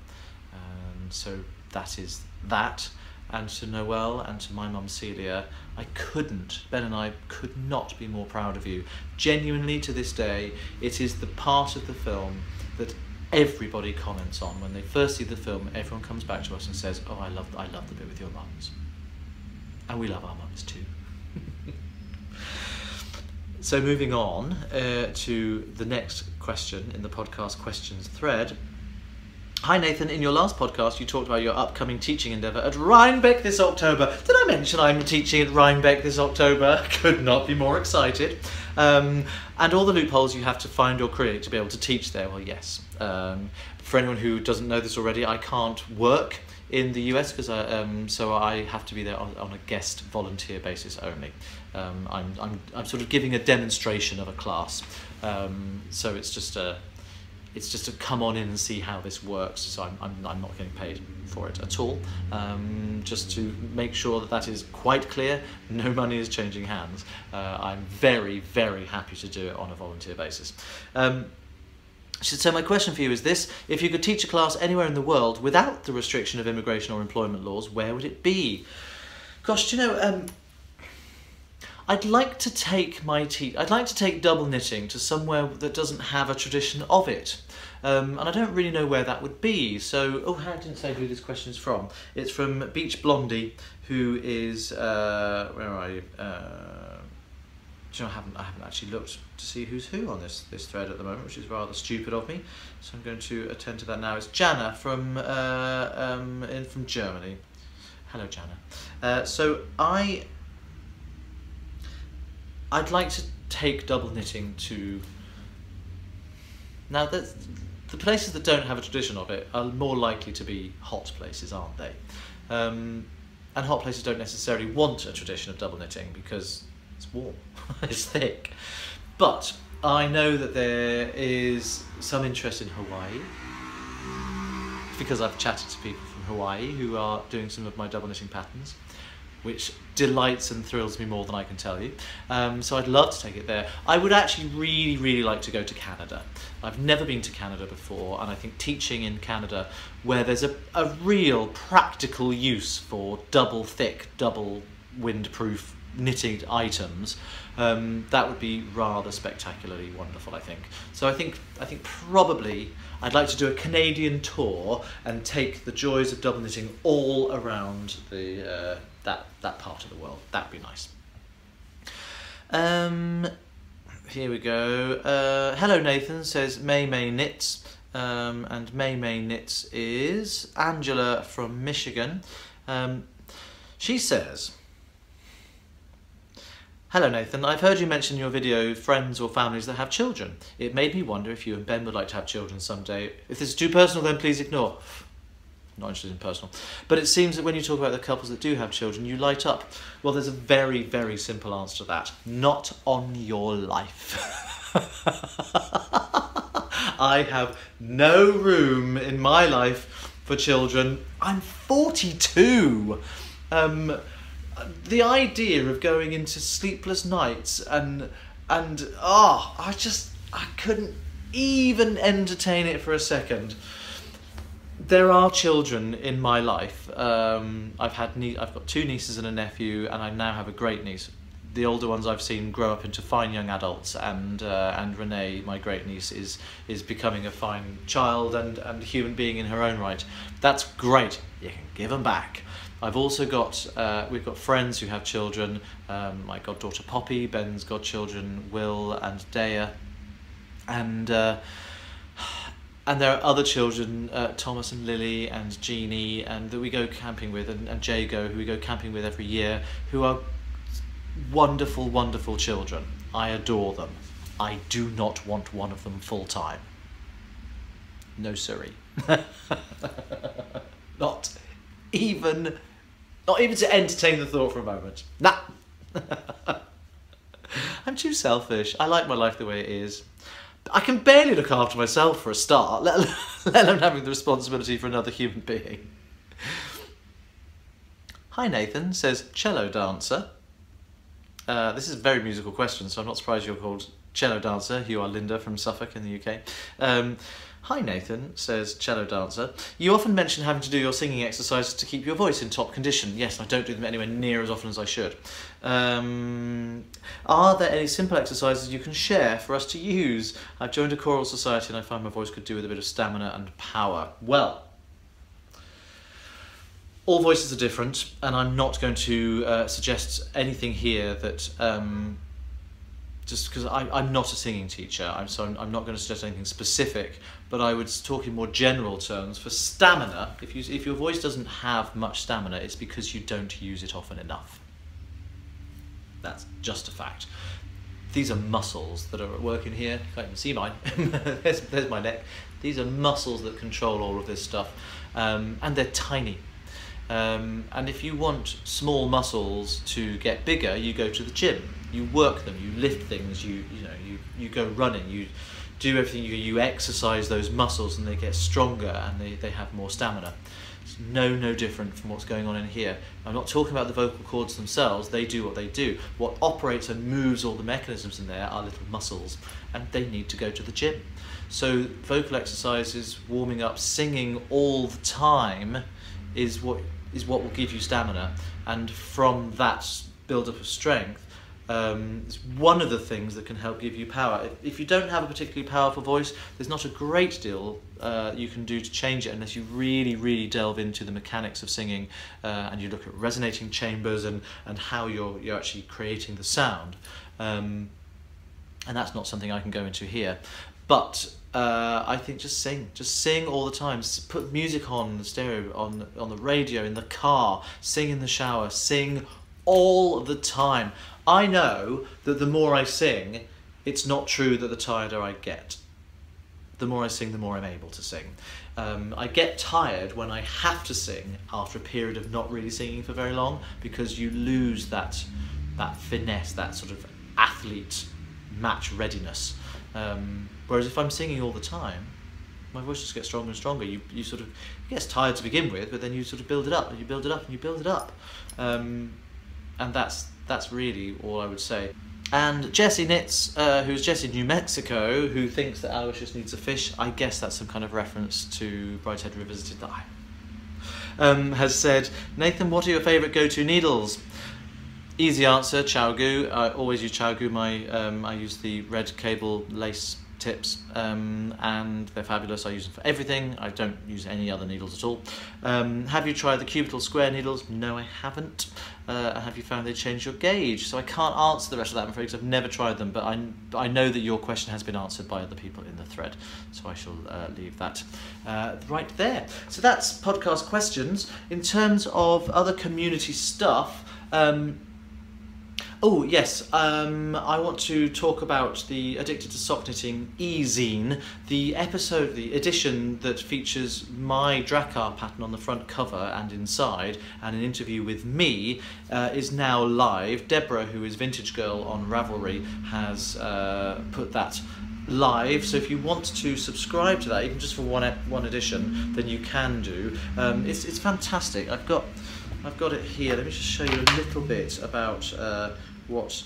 So that is that. And to Noelle and to my mum Celia, Ben and I could not be more proud of you. Genuinely, to this day, it is the part of the film that everybody comments on. When they first see the film, everyone comes back to us and says, oh, I love the bit with your mums. And we love our mums too. So moving on to the next question in the podcast questions thread. Hi Nathan, in your last podcast you talked about your upcoming teaching endeavour at Rhinebeck this October. Did I mention I'm teaching at Rhinebeck this October? Could not be more excited. And all the loopholes you have to find or create to be able to teach there. Well, yes. For anyone who doesn't know this already, I can't work in the US because so I have to be there on a guest volunteer basis only. I'm sort of giving a demonstration of a class, so it's just a come on in and see how this works. So I'm not getting paid for it at all. Just to make sure that is quite clear, no money is changing hands. I'm very, very happy to do it on a volunteer basis. So my question for you is this: if you could teach a class anywhere in the world without the restriction of immigration or employment laws, where would it be? Gosh, I'd like to take double knitting to somewhere that doesn't have a tradition of it. And I don't really know where that would be. So, I didn't say who this question is from. It's from Beach Blondie, who is, where are you? I haven't actually looked to see who's who on this thread at the moment, which is rather stupid of me. So I'm going to attend to that now. It's Jana from Germany. Hello, Jana. So I'd like to take double knitting to... Now, the places that don't have a tradition of it are more likely to be hot places, aren't they? And hot places don't necessarily want a tradition of double knitting because it's warm, it's thick. But I know that there is some interest in Hawaii, because I've chatted to people from Hawaii who are doing some of my double knitting patterns, which delights and thrills me more than I can tell you. So I'd love to take it there. I would actually really, really like to go to Canada. I've never been to Canada before, and I think teaching in Canada, where there's a real practical use for double thick, double windproof knitted items, that would be rather spectacularly wonderful, I think. So I think probably I'd like to do a Canadian tour and take the joys of double knitting all around the that part of the world. That'd be nice. Here we go. Hello Nathan, says May Knits, and May Knits is Angela from Michigan. She says, Hello Nathan, I've heard you mention in your video friends or families that have children. It made me wonder if you and Ben would like to have children someday. If this is too personal, then please ignore. Not interested in personal. But it seems that when you talk about the couples that do have children, you light up. Well, there's a very, very simple answer to that. Not on your life. I have no room in my life for children. I'm 42. The idea of going into sleepless nights and I couldn't even entertain it for a second. There are children in my life. I've got 2 nieces and a nephew, and I now have a great niece. The older ones I've seen grow up into fine young adults, and Renee, my great niece, is becoming a fine child and human being in her own right. That's great. You can give them back. I've also got we've got friends who have children. My goddaughter Poppy, Ben's godchildren Will and Daya, and there are other children, Thomas and Lily and Jeannie, and that we go camping with, and Jago, who we go camping with every year, who are wonderful, wonderful children. I adore them. I do not want one of them full time. No siree. Not even to entertain the thought for a moment. Nah. I'm too selfish. I like my life the way it is. I can barely look after myself for a start, let alone having the responsibility for another human being. Hi Nathan, says cello dancer. This is a very musical question, so I'm not surprised you're called cello dancer. You are Linda from Suffolk in the UK. Hi Nathan, says cello dancer. You often mention having to do your singing exercises to keep your voice in top condition. Yes, I don't do them anywhere near as often as I should. Are there any simple exercises you can share for us to use? I've joined a choral society and I find my voice could do with a bit of stamina and power. Well, all voices are different, and I'm not going to suggest anything here that just because I'm not a singing teacher, so I'm not going to suggest anything specific, but I would talk in more general terms. For stamina, if your voice doesn't have much stamina, it's because you don't use it often enough. That's just a fact. These are muscles that are at work in here. You can't even see mine. there's my neck. These are muscles that control all of this stuff, and they're tiny. And if you want small muscles to get bigger, you go to the gym. You work them. You lift things. You go running. You do everything. You exercise those muscles, and they get stronger, and they have more stamina. It's no different from what's going on in here. I'm not talking about the vocal cords themselves. They do what they do. What operates and moves all the mechanisms in there are little muscles, and they need to go to the gym. So vocal exercises, warming up, singing all the time is what will give you stamina, and from that build up of strength, it's one of the things that can help give you power. If you don't have a particularly powerful voice, there's not a great deal you can do to change it unless you really delve into the mechanics of singing, and you look at resonating chambers and how you're actually creating the sound, and that's not something I can go into here. But I think just sing all the time. Put music on the stereo, on the radio, in the car, sing in the shower, sing all the time. I know that the more I sing, it's not true that the tireder I get. The more I sing, the more I'm able to sing. I get tired when I have to sing after a period of not really singing for very long, because you lose that finesse, that sort of athlete match readiness. Whereas if I'm singing all the time, my voice just gets stronger and stronger. You sort of, it gets tired to begin with, but then you sort of build it up, and you build it up, and you build it up. And that's really all I would say. And Jessie Knits, who's Jessie in New Mexico, who thinks that Aloysius needs a fish, I guess that's some kind of reference to Brideshead Revisited that has said, Nathan, what are your favourite go-to needles? Easy answer, Chowgu. I always use Chowgu. I use the red cable lace tips, and they're fabulous. I use them for everything. I don't use any other needles at all. Have you tried the cubital square needles? No, I haven't. Have you found they change your gauge? So I can't answer the rest of that, I'm afraid, because I've never tried them, but I know that your question has been answered by other people in the thread, so I shall leave that right there. So that's podcast questions. In terms of other community stuff, Oh yes, I want to talk about the Addicted to Sock Knitting e-zine, the edition that features my Drakkar pattern on the front cover and inside, and an interview with me, is now live. Deborah, who is Vintage Girl on Ravelry, has put that live, so if you want to subscribe to that, even just for one edition, then you can do. It's fantastic. I've got it here. Let me just show you a little bit about what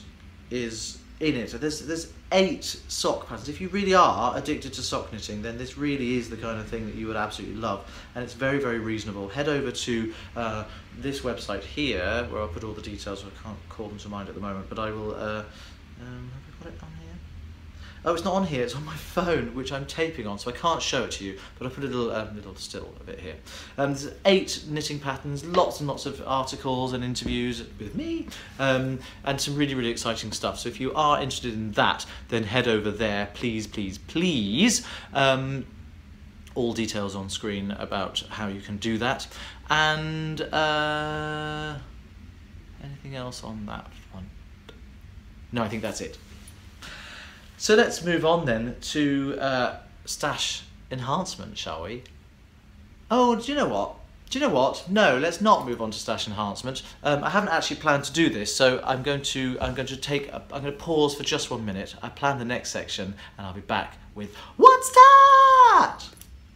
is in it. There's 8 sock patterns. If you really are addicted to sock knitting, then this really is the kind of thing that you would absolutely love, and it's very, very reasonable. Head over to this website here, where I'll put all the details. I can't call them to mind at the moment, but I will. Have we got it on here? Oh, it's not on here, it's on my phone, which I'm taping on, so I can't show it to you, but I'll put a little still of it here. There's 8 knitting patterns, lots and lots of articles and interviews with me, and some really, really exciting stuff. So if you are interested in that, then head over there, please, please, please. All details on screen about how you can do that. And anything else on that one? No, I think that's it. So let's move on then to Stash Enhancement, shall we? Oh, do you know what? No, let's not move on to Stash Enhancement. I haven't actually planned to do this, so I'm going to pause for just 1 minute. I plan the next section, and I'll be back with What's That?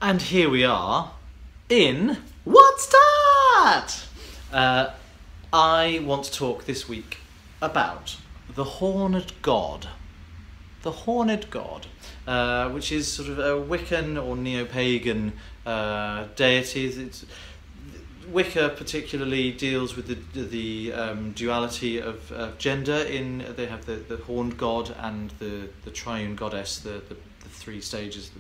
And here we are in What's That? I want to talk this week about the Horned God. The Horned God, which is sort of a Wiccan or neo-pagan deity. Wicca particularly deals with the duality of gender. They have the Horned God and the Triune Goddess, the 3 stages.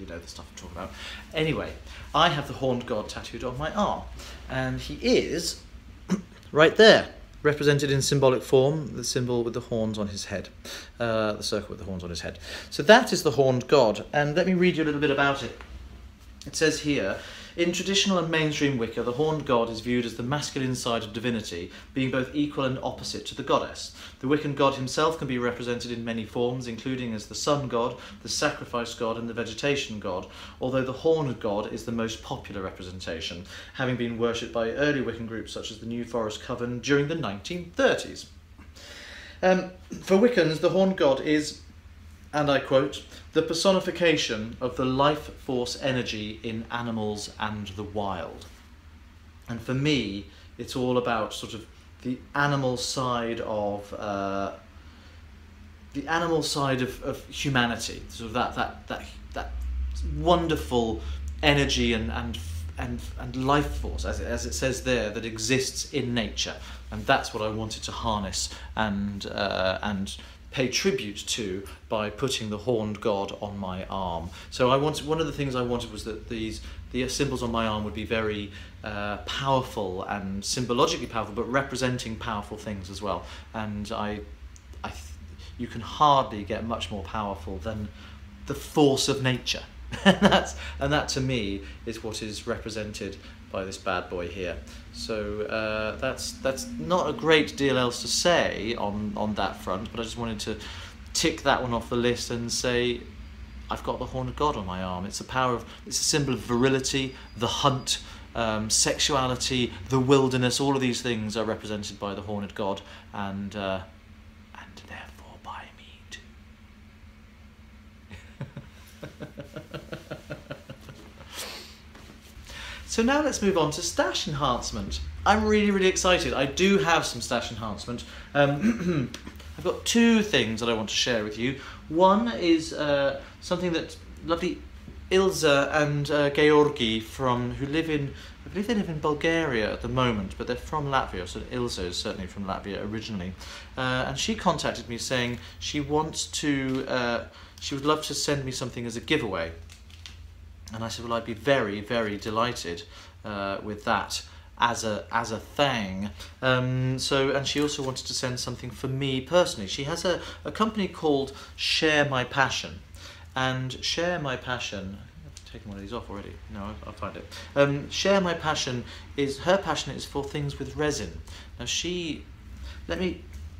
You know, the stuff I'm talking about. Anyway, I have the Horned God tattooed on my arm, and he is right there, represented in symbolic form, the symbol with the horns on his head, the circle with the horns on his head. So that is the Horned God, and let me read you a little bit about it. It says here, in traditional and mainstream Wicca, the Horned God is viewed as the masculine side of divinity, being both equal and opposite to the goddess. The Wiccan god himself can be represented in many forms, including as the sun god, the sacrifice god, and the vegetation god, although the Horned God is the most popular representation, having been worshipped by early Wiccan groups such as the New Forest Coven during the 1930s. For Wiccans, the Horned God is, and I quote, the personification of the life force energy in animals and the wild. And for me, it's all about sort of the animal side of humanity, sort of that wonderful energy and life force, as it says there, that exists in nature, and that's what I wanted to harness and pay tribute to by putting the Horned God on my arm. So one of the things I wanted was that the symbols on my arm would be very powerful and symbologically powerful, but representing powerful things as well. And you can hardly get much more powerful than the force of nature. and that to me is what is represented by this bad boy here. So that's not a great deal else to say on that front, but I just wanted to tick that one off the list and say I've got the Horned God on my arm. It's a symbol of virility, the hunt, sexuality, the wilderness. All of these things are represented by the Horned God, and therefore by me too. So now let's move on to Stash Enhancement. I'm really, really excited. I do have some Stash Enhancement. I've got 2 things that I want to share with you. One is something that lovely Ilza and Georgi who live in, I believe they live in Bulgaria at the moment, but they're from Latvia, so Ilza is certainly from Latvia originally. And she contacted me saying she wants to, she would love to send me something as a giveaway. And I said, well, I'd be very, very delighted with that as a thing. And she also wanted to send something for me personally. She has a company called Share My Passion. And Share My Passion, I've taken one of these off already. No, I'll find it. Share My Passion her passion is for things with resin. Now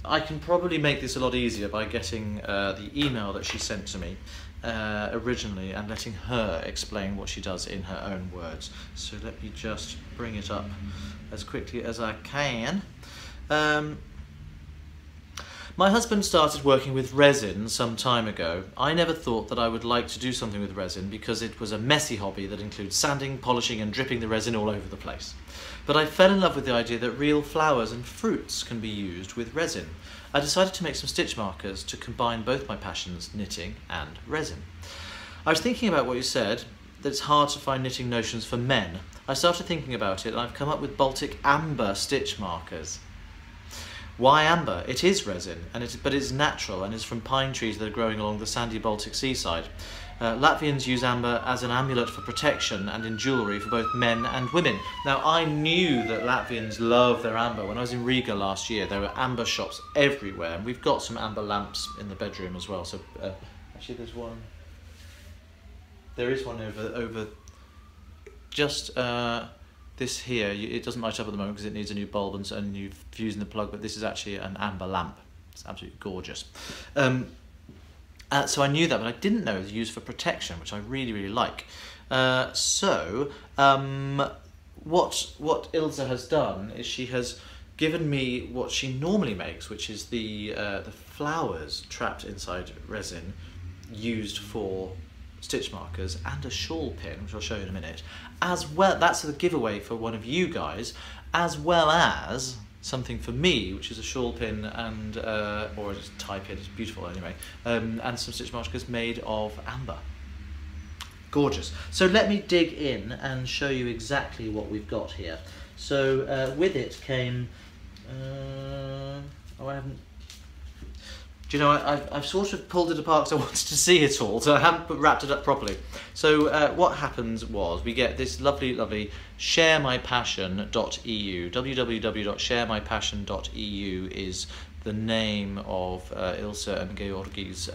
I can probably make this a lot easier by getting the email that she sent to me originally and letting her explain what she does in her own words. So let me just bring it up as quickly as I can. My husband started working with resin some time ago. I never thought that I would like to do something with resin because it was a messy hobby that includes sanding, polishing and dripping the resin all over the place. But I fell in love with the idea that real flowers and fruits can be used with resin. I decided to make some stitch markers to combine both my passions, knitting and resin. I was thinking about what you said, that it's hard to find knitting notions for men. I started thinking about it and I've come up with Baltic amber stitch markers. Why amber? It is resin, but it's natural and is from pine trees that are growing along the sandy Baltic seaside. Latvians use amber as an amulet for protection and in jewellery for both men and women. Now, I knew that Latvians love their amber. When I was in Riga last year, there were amber shops everywhere, and we've got some amber lamps in the bedroom as well. So actually there's one. There is one over just this here. It doesn't light up at the moment because it needs a new bulb and a new fuse in the plug, but this is actually an amber lamp. It's absolutely gorgeous. So I knew that, but I didn't know it was used for protection, which I really, really like. What Ilse has done is she has given me what she normally makes, which is the flowers trapped inside resin used for stitch markers, and a shawl pin, which I'll show you in a minute, as well. That's the giveaway for one of you guys, as well as something for me, which is a shawl pin and or just a tie pin. It's beautiful anyway, and some stitch markers made of amber. Gorgeous. So let me dig in and show you exactly what we've got here. So with it came oh, I haven't. Do you know, I've sort of pulled it apart because I wanted to see it all, so I haven't wrapped it up properly. So what happens was we get this lovely, lovely sharemypassion.eu. www.sharemypassion.eu is the name of Ilse and Georgi's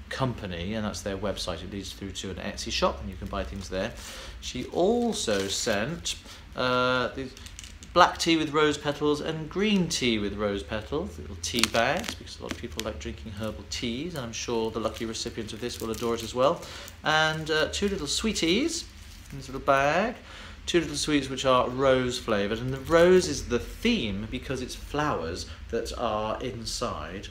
company, and that's their website. It leads through to an Etsy shop, and you can buy things there. She also sent these black tea with rose petals and green tea with rose petals, little tea bags, because a lot of people like drinking herbal teas, and I'm sure the lucky recipients of this will adore it as well. And two little sweeties in this little bag, two little sweets which are rose flavoured, and the rose is the theme because it's flowers that are inside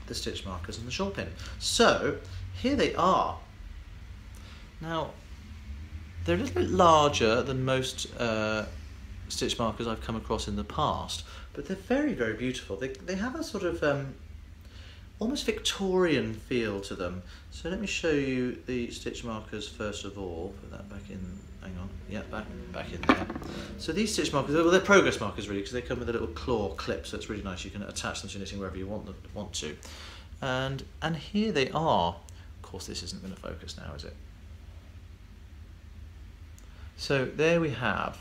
the stitch markers and the shawl pin. So here they are. Now they're a little bit larger than most stitch markers I've come across in the past, but they're very, very beautiful. They have a sort of almost Victorian feel to them. So let me show you the stitch markers first of all. Put that back in. Hang on. Yeah, back in there. So these stitch markers, well, they're progress markers really, because they come with a little claw clip, so it's really nice. You can attach them to knitting wherever you want to. And here they are. Of course, this isn't going to focus now, is it? So there we have.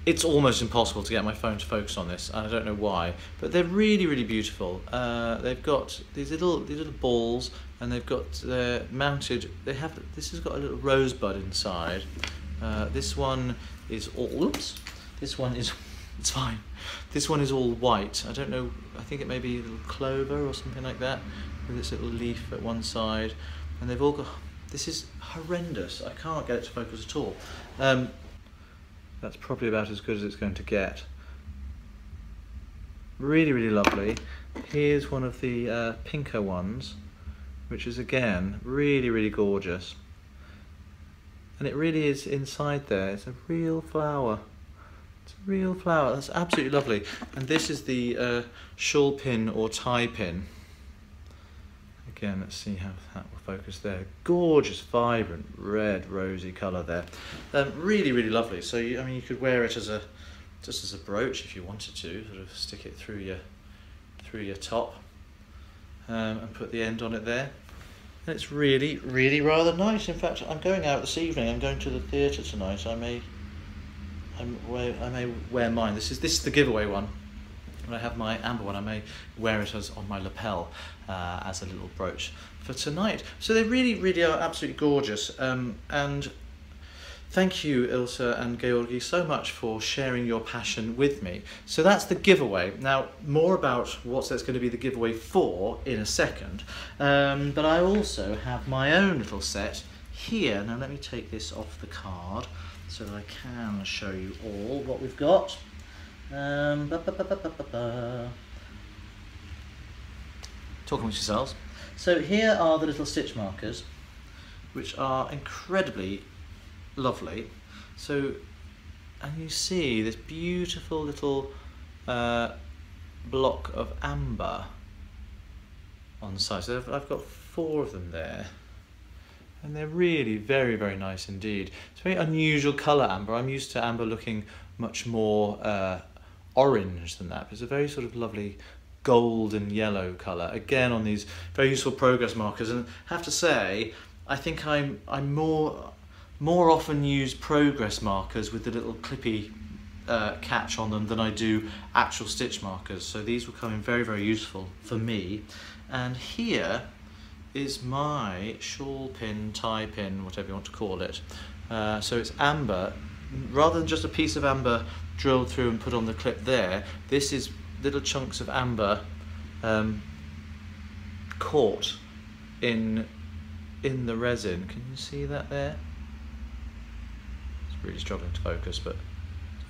It's almost impossible to get my phone to focus on this, and I don't know why, but they're really, really beautiful. They've got these little balls, and they've got mounted. This has got a little rosebud inside. This one is all. Oops. This one is. It's fine. This one is all white. I don't know. I think it may be a little clover or something like that, with its little leaf at one side, and they've all got. This is horrendous. I can't get it to focus at all. That's probably about as good as it's going to get. Really, really lovely. Here's one of the pinker ones, which is again really, really gorgeous. And it really is inside there. It's a real flower. It's a real flower. That's absolutely lovely. And this is the shawl pin or tie pin. Again, let's see how that will focus there. Gorgeous, vibrant, red, rosy colour there. Really, really lovely. So, I mean, you could wear it just as a brooch if you wanted to. Sort of stick it through your top and put the end on it there. And it's really, really rather nice. In fact, I'm going out this evening. I'm going to the theatre tonight. I may wear mine. This is the giveaway one. When I have my amber one, I may wear it as on my lapel as a little brooch for tonight. So they really, really are absolutely gorgeous. And thank you, Ilse and Georgi, so much for sharing your passion with me. So that's the giveaway. Now, more about what that's going to be the giveaway for in a second. But I also have my own little set here. Now, let me take this off the card so that I can show you all what we've got. Talking with yourselves. So here are the little stitch markers, which are incredibly lovely. So, and you see this beautiful little block of amber on the side. So I've got 4 of them there, and they're really very, very nice indeed. It's a very unusual colour, amber. I'm used to amber looking much more orange than that, but it's a very sort of lovely golden yellow colour, again on these very useful progress markers. And I have to say, I think I'm more often use progress markers with the little clippy catch on them than I do actual stitch markers, so these will come in very, very useful for me. And here is my shawl pin, tie pin, whatever you want to call it. So it's amber, rather than just a piece of amber drilled through and put on the clip there. This is little chunks of amber caught in the resin. Can you see that there? It's really struggling to focus, but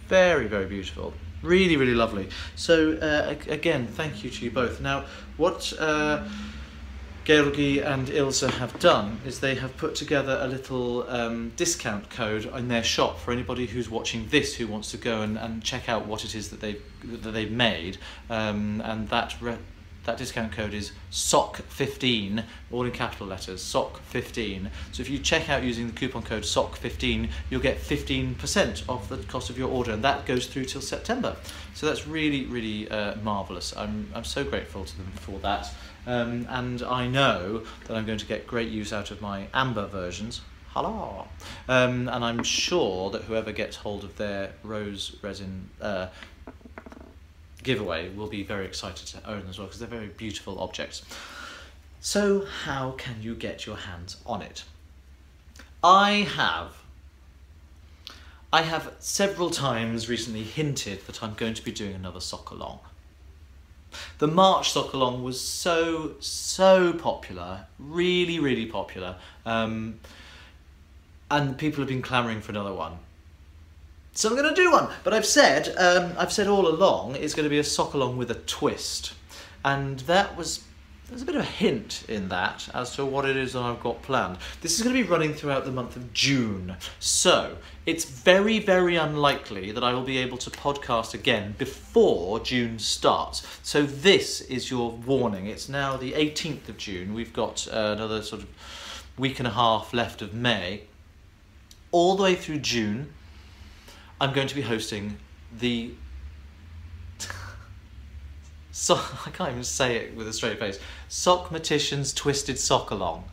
very, very beautiful. Really, really lovely. So again, thank you to you both. Now, what Georgi and Ilse have done is they have put together a little discount code in their shop for anybody who's watching this who wants to go and check out what it is that they've made, and that discount code is SOCK15, all in capital letters, SOCK15. So if you check out using the coupon code SOCK15, you'll get 15% off the cost of your order, and that goes through till September. So that's really, really marvellous. I'm so grateful to them for that. And I know that I'm going to get great use out of my amber versions. Hello! And I'm sure that whoever gets hold of their rose resin giveaway will be very excited to own as well, because they're very beautiful objects. So how can you get your hands on it? I have several times recently hinted that I'm going to be doing another sock-along. The March sock-along was so popular, really, really popular, and people have been clamouring for another one. So I'm going to do one, but I've said all along it's going to be a sock-along with a twist, and there's a bit of a hint in that as to what it is that I've got planned. This is going to be running throughout the month of June, so it's very, very unlikely that I will be able to podcast again before June starts. So this is your warning. It's now the 18th of June. We've got another sort of week and a half left of May. All the way through June, I'm going to be hosting the I can't even say it with a straight face. Sockmatician's Twisted Sockalong.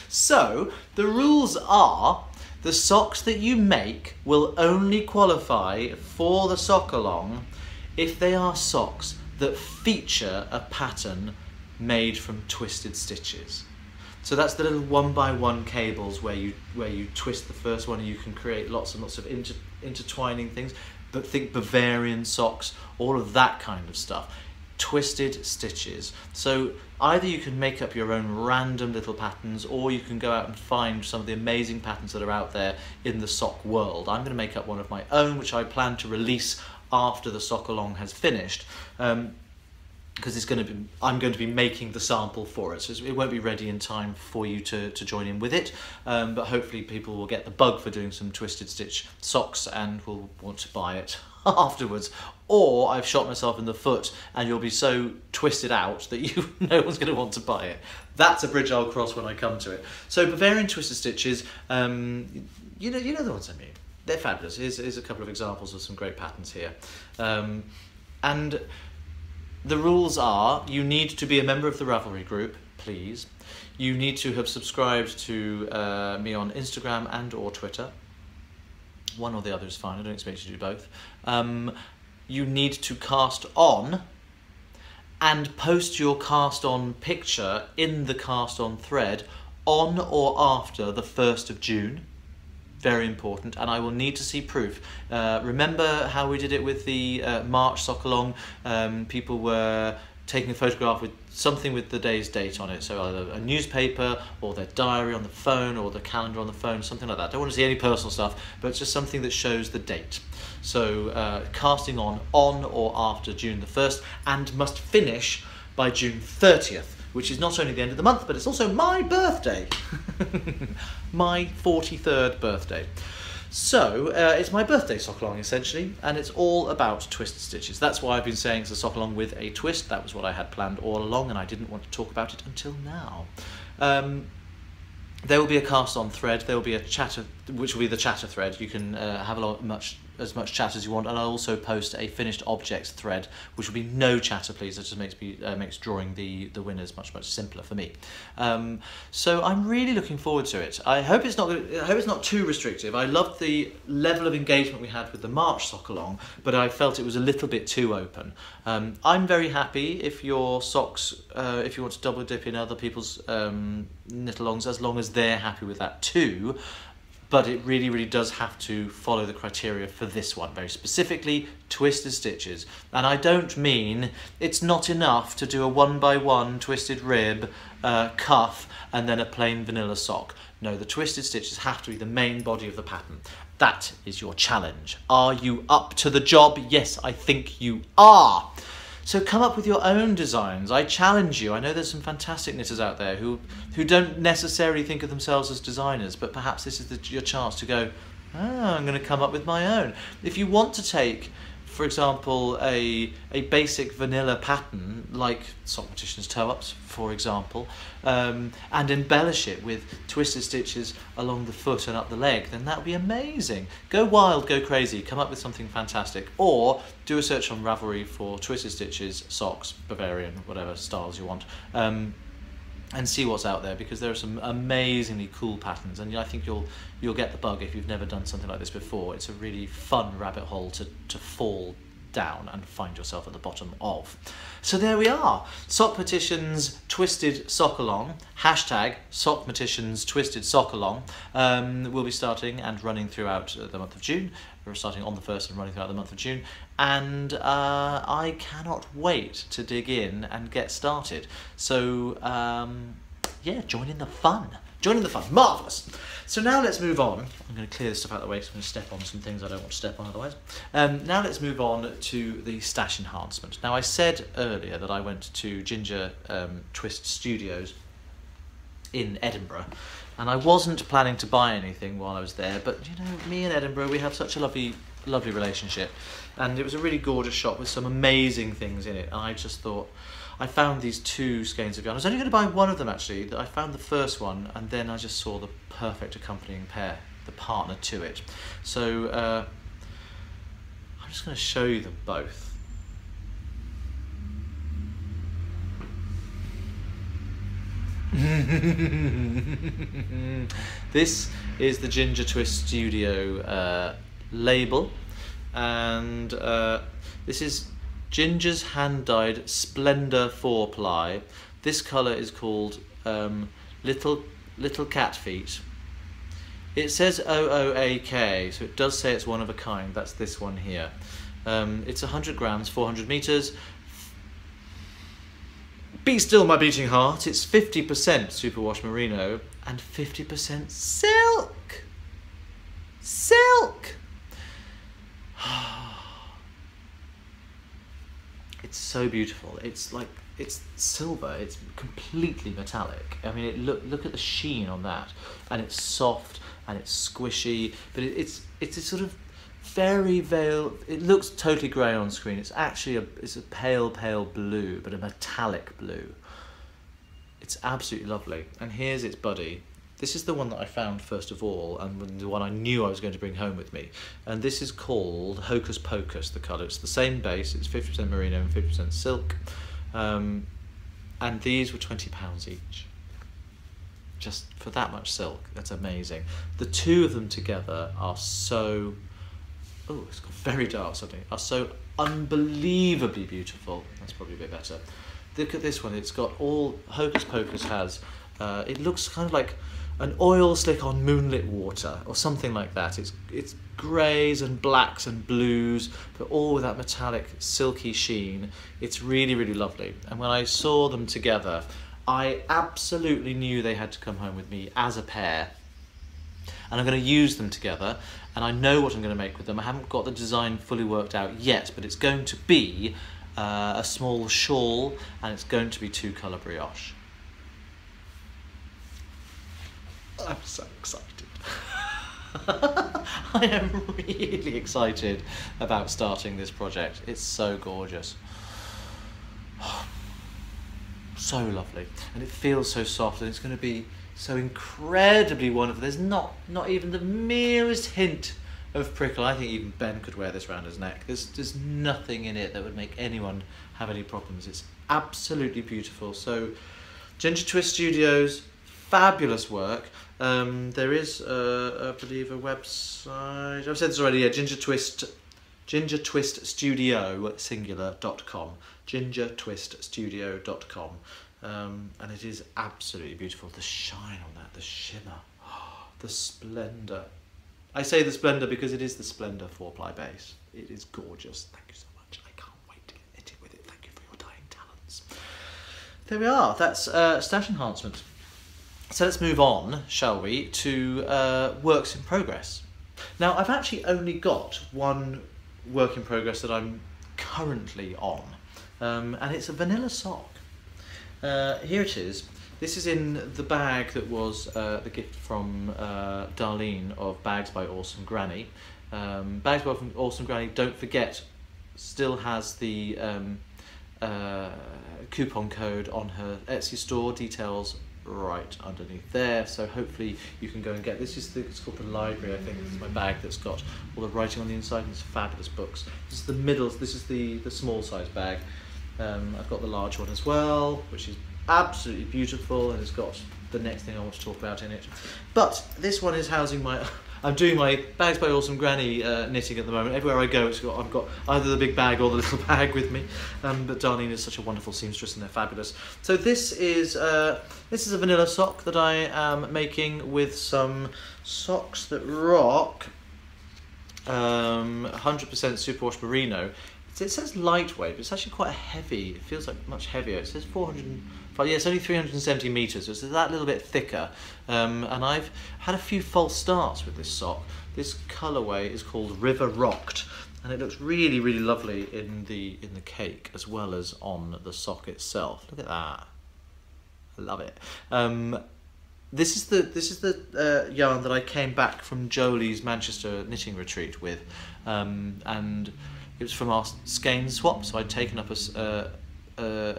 So the rules are, the socks that you make will only qualify for the Sockalong if they are socks that feature a pattern made from twisted stitches. So that's the little 1x1 cables where you twist the first one and you can create lots and lots of intertwining things. But think Bavarian socks, all of that kind of stuff. Twisted stitches. So either you can make up your own random little patterns, or you can go out and find some of the amazing patterns that are out there in the sock world. I'm going to make up one of my own, which I plan to release after the sock-along has finished. Because I'm going to be making the sample for it, so it won't be ready in time for you to join in with it, but hopefully people will get the bug for doing some twisted stitch socks and will want to buy it afterwards, or I've shot myself in the foot and you'll be so twisted out that no one's going to want to buy it. That's a bridge I'll cross when I come to it. So Bavarian twisted stitches, you know the ones I mean. They're fabulous. Here's a couple of examples of some great patterns here, and the rules are, you need to be a member of the Ravelry group, please. You need to have subscribed to me on Instagram and or Twitter. One or the other is fine, I don't expect you to do both. You need to cast on and post your cast on picture in the cast on thread on or after the 1st of June. very important, and I will need to see proof. Remember how we did it with the March Sockalong? People were taking a photograph with something with the day's date on it, so either a newspaper or their diary on the phone or the calendar on the phone, something like that. Don't want to see any personal stuff, but it's just something that shows the date. So casting on or after June the 1st, and must finish by June 30th, which is not only the end of the month, but it's also my birthday. My 43rd birthday. So it's my birthday Sockalong essentially, and it's all about twisted stitches. That's why I've been saying it's a Sockalong with a twist. That was what I had planned all along, and I didn't want to talk about it until now. There will be a cast on thread, there will be a chatter, which will be the chatter thread. You can have as much chat as you want, and I'll also post a finished objects thread, which will be no chatter, please. It just makes drawing the winners much simpler for me. So I'm really looking forward to it. I hope it's not too restrictive. I loved the level of engagement we had with the March Sockalong, but I felt it was a little bit too open. I'm very happy if your socks, if you want to double dip in other people's knit-alongs, as long as they're happy with that too. But it really does have to follow the criteria for this one, very specifically twisted stitches. And I don't mean it's not enough to do a 1x1 twisted rib, cuff, and then a plain vanilla sock. No, the twisted stitches have to be the main body of the pattern. That is your challenge. Are you up to the job? Yes, I think you are. So come up with your own designs. I challenge you. I know there's some fantastic knitters out there who don't necessarily think of themselves as designers, but perhaps this is your chance to go, I'm going to come up with my own. If you want to take, for example, a basic vanilla pattern, like Sockmatician's toe-ups, for example, and embellish it with twisted stitches along the foot and up the leg, then that would be amazing. Go wild, go crazy, come up with something fantastic. Or do a search on Ravelry for twisted stitches, socks, Bavarian, whatever styles you want, and see what's out there, because there are some amazingly cool patterns, and I think you'll get the bug if you've never done something like this before. It's a really fun rabbit hole to fall down and find yourself at the bottom of. So there we are, Sockmatician's Twisted Sockalong, hashtag Sockmatician's Twisted Sockalong. We'll be starting and running throughout the month of June. We're starting on the 1st and running throughout the month of June, and I cannot wait to dig in and get started. So yeah, join in the fun. Join in the fun. Marvellous. So now let's move on. I'm going to clear this stuff out of the way because I'm going to step on some things I don't want to step on otherwise. Now let's move on to the Stash Enhancement. Now I said earlier that I went to Ginger Twist Studios in Edinburgh, and I wasn't planning to buy anything while I was there, but you know, me and Edinburgh, we have such a lovely relationship, and it was a really gorgeous shop with some amazing things in it, and I just thought, I found these 2 skeins of yarn. I was only going to buy one of them actually. I found the first one, and then I just saw the perfect accompanying pair, the partner to it. So I'm just going to show you them both. This is the Ginger Twist Studio label, and this is Ginger's hand-dyed Splendor 4-ply. This colour is called Little Cat Feet. It says OOAK, so it does say it's one of a kind. That's this one here. It's 100 grams, 400 meters. Be still, my beating heart. It's 50% superwash merino and 50% silk. Silk! It's so beautiful. It's like, it's silver. It's completely metallic. I mean, look at the sheen on that, and it's soft and it's squishy. But it's a sort of very veil. It looks totally grey on screen. It's actually it's a pale blue, but a metallic blue. It's absolutely lovely. And here's its buddy. This is the one that I found first of all, and the one I knew I was going to bring home with me. And this is called Hocus Pocus, the colour. It's the same base, it's 50% merino and 50% silk. And these were £20 each. Just for that much silk, that's amazing. The 2 of them together are so, oh, it's got very dark suddenly, are so unbelievably beautiful. That's probably a bit better. Look at this one, it's got all, Hocus Pocus has, it looks kind of like an oil slick on moonlit water or something like that. It's greys and blacks and blues, but all with that metallic silky sheen. It's really, really lovely. And when I saw them together, I absolutely knew they had to come home with me as a pair. And I'm going to use them together, and I know what I'm going to make with them. I haven't got the design fully worked out yet, but it's going to be a small shawl, and it's going to be 2-colour brioche. I'm so excited. I am really excited about starting this project. It's so gorgeous. So lovely, and it feels so soft, and it's going to be so incredibly wonderful. There's not even the merest hint of prickle. I think even Ben could wear this around his neck. There's nothing in it that would make anyone have any problems. It's absolutely beautiful. So Ginger Twist Studios, fabulous work. There is I believe a website. I've said this already. Yeah, Ginger Twist Studio singular.com, gingertwiststudio.com. And it is absolutely beautiful. The shine on that, the shimmer, the splendour. I say the splendour because it is the Splendour 4-ply base. It is gorgeous. Thank you so much. I can't wait to get knitting with it. Thank you for your dying talents. There we are. That's Stash Enhancement. So let's move on, shall we, to works in progress. Now, I've actually only got one work in progress that I'm currently on, and it's a vanilla sock. Here it is. This is in the bag that was the gift from Darlene of Bags by Awesome Granny. Bags by Awesome Granny, don't forget, still has the coupon code on her Etsy store. Details right underneath there, so hopefully you can go and get this. It's called the Library, I think. This is my bag that's got all the writing on the inside, and it's fabulous books. This is the middle, this is the small size bag. I've got the large one as well, which is absolutely beautiful, and it's got the next thing I want to talk about in it. But this one is housing my... I'm doing my Bags by Awesome Granny knitting at the moment. Everywhere I go, I've got either the big bag or the little bag with me. But Darlene is such a wonderful seamstress, and they're fabulous. So this is a vanilla sock that I am making with some socks that rock 100% superwash merino. It says lightweight, but it's actually quite heavy. It feels like much heavier. It says 405, yeah, it's only 370 metres, so it's that little bit thicker. And I've had a few false starts with this sock. This colourway is called River Rocked, and it looks really, really lovely in the cake as well as on the sock itself. Look at that. I love it. This is the yarn that I came back from Jolie's Manchester knitting retreat with, and it was from our skein swap. So I'd taken up a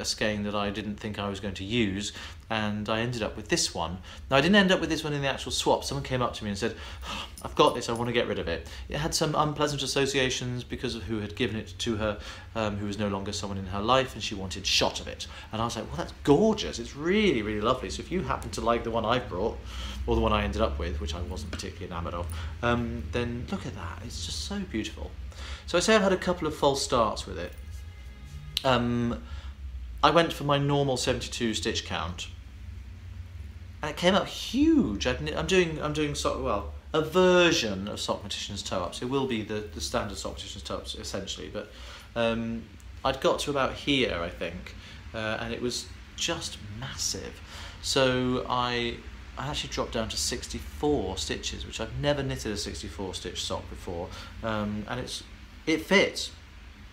skein that I didn't think I was going to use, and I ended up with this one. Now, I didn't end up with this one in the actual swap. Someone came up to me and said, oh, I've got this, I want to get rid of it. It had some unpleasant associations because of who had given it to her, who was no longer someone in her life, and she wanted shot of it. And I was like, well, that's gorgeous. It's really, really lovely. So if you happen to like the one I've brought, or the one I ended up with, which I wasn't particularly enamoured of, then look at that. It's just so beautiful. So I say I've had a couple of false starts with it. I went for my normal 72 stitch count, and it came out huge. I'm doing a version of Sockmatician's toe ups. It will be the standard Sockmatician's toe ups essentially, but I'd got to about here, I think, and it was just massive. So I actually dropped down to 64 stitches, which I've never knitted a 64 stitch sock before, and it fits.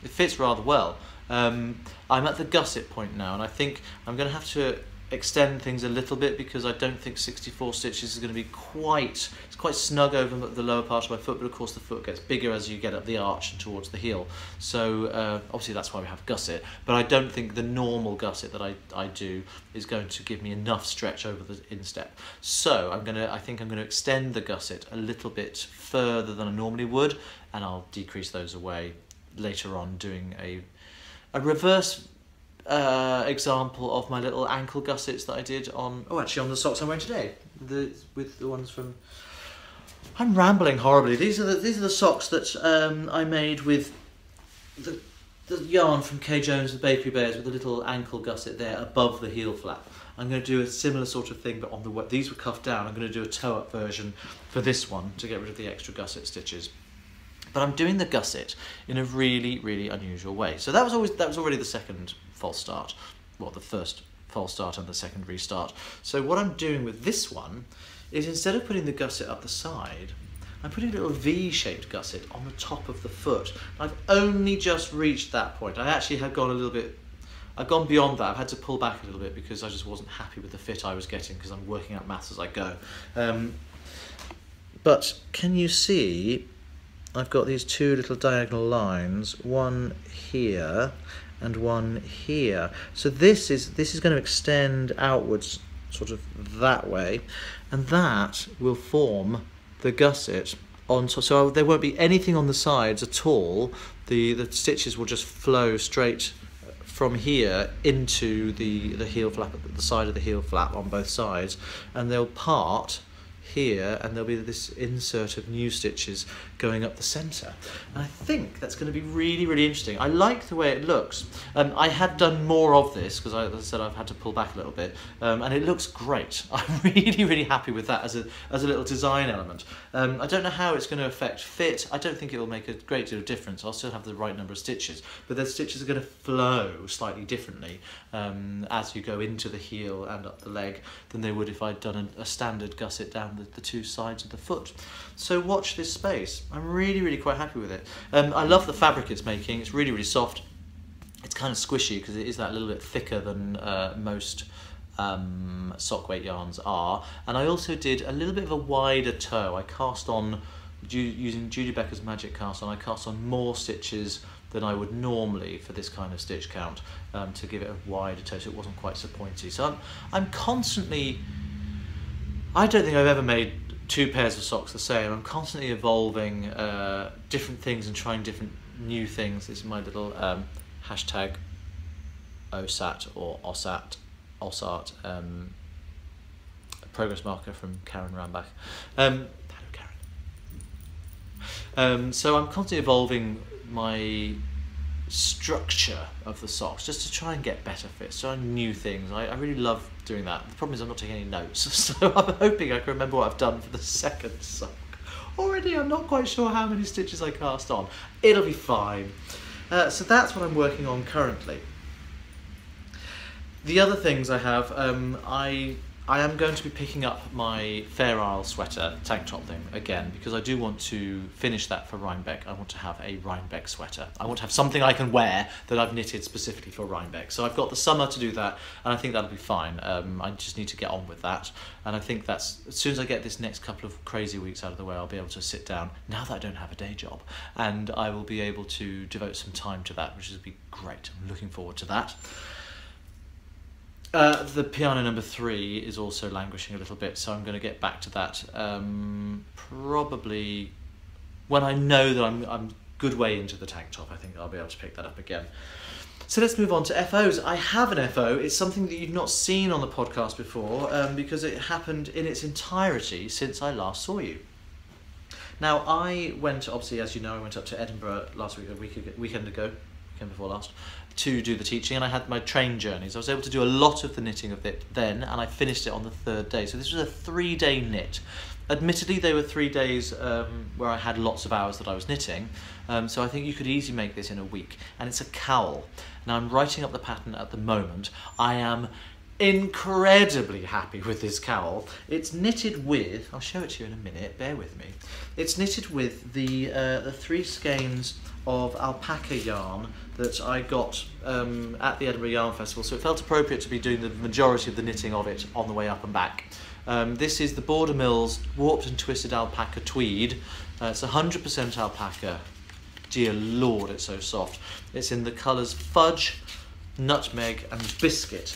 It fits rather well. I'm at the gusset point now, and I think I'm going to have to extend things a little bit, because I don't think 64 stitches is going to be quite snug over the lower part of my foot, but of course the foot gets bigger as you get up the arch and towards the heel. So obviously that's why we have gusset, but I don't think the normal gusset that I do is going to give me enough stretch over the instep. So I think I'm going to extend the gusset a little bit further than I normally would, and I'll decrease those away later on, doing a reverse example of my little ankle gussets that I did on the socks I'm wearing today, with the ones from... I'm rambling horribly. These are the socks that I made with the the yarn from Kay Jones the Bakery Bears with a little ankle gusset there above the heel flap. I'm going to do a similar sort of thing, but on the these were cuffed down. I'm going to do a toe-up version for this one to get rid of the extra gusset stitches. But I'm doing the gusset in a really, really unusual way. So that was already the second false start, well, the first false start and the second restart. So what I'm doing with this one is, instead of putting the gusset up the side, I'm putting a little V-shaped gusset on the top of the foot. I've only just reached that point. I actually had gone a little bit, I've gone beyond that. I've had to pull back a little bit because I just wasn't happy with the fit I was getting, because I'm working out maths as I go. But can you see I've got these two little diagonal lines, one here and one here. So this is going to extend outwards sort of that way, and that will form the gusset on top. So there won't be anything on the sides at all. The stitches will just flow straight from here into the heel flap, at the side of the heel flap on both sides, and they'll part here, and there'll be this insert of new stitches going up the centre. And I think that's going to be really, really interesting. I like the way it looks. I had done more of this because, as I said, I've had to pull back a little bit, and it looks great. I'm really, really happy with that as a little design element. I don't know how it's going to affect fit. I don't think it will make a great deal of difference. I'll still have the right number of stitches, but the stitches are going to flow slightly differently as you go into the heel and up the leg than they would if I'd done a standard gusset down the two sides of the foot. So watch this space. I'm really, really quite happy with it. I love the fabric it's making. It's really, really soft. It's kind of squishy because it is that little bit thicker than most sock weight yarns are. And I also did a little bit of a wider toe. I cast on, using Judy Becker's Magic Cast On, I cast on more stitches than I would normally for this kind of stitch count, to give it a wider toe so it wasn't quite so pointy. So I'm constantly, I don't think I've ever made two pairs of socks the same. I'm constantly evolving different things and trying different new things. This is my little hashtag OSAT or OSAT progress marker from Karen Rhinebeck. Hello Karen. So I'm constantly evolving my structure of the socks just to try and get better fits, trying new things. I really love doing that. The problem is I'm not taking any notes, so I'm hoping I can remember what I've done for the second sock. Already I'm not quite sure how many stitches I cast on. It'll be fine. So that's what I'm working on currently. The other things I have, I am going to be picking up my Fair Isle sweater tank top thing again, because I do want to finish that for Rhinebeck. I want to have a Rhinebeck sweater. I want to have something I can wear that I've knitted specifically for Rhinebeck. So I've got the summer to do that, and I think that'll be fine. I just need to get on with that, and I think that's, as soon as I get this next couple of crazy weeks out of the way, I'll be able to sit down, now that I don't have a day job, and I will be able to devote some time to that, which will be great. I'm looking forward to that. The piano number 3 is also languishing a little bit, so I'm going to get back to that probably when I know that I'm good way into the tank top. I think I'll be able to pick that up again. So let's move on to FOs. I have an FO. It's something that you've not seen on the podcast before, because it happened in its entirety since I last saw you. Now, I went, obviously, as you know, I went up to Edinburgh last week, weekend before last, to do the teaching, and I had my train journeys. I was able to do a lot of the knitting of it then, and I finished it on the 3rd day. So this was a 3-day knit. Admittedly, they were 3 days where I had lots of hours that I was knitting, so I think you could easily make this in a week. And it's a cowl. Now I'm writing up the pattern at the moment. I am incredibly happy with this cowl. It's knitted with, I'll show it to you in a minute, bear with me. It's knitted with the 3 skeins of alpaca yarn that I got at the Edinburgh Yarn Festival, so it felt appropriate to be doing the majority of the knitting of it on the way up and back. This is the Border Mills Warped and Twisted Alpaca Tweed. It's 100% alpaca. Dear Lord, it's so soft. It's in the colours Fudge, Nutmeg and Biscuit.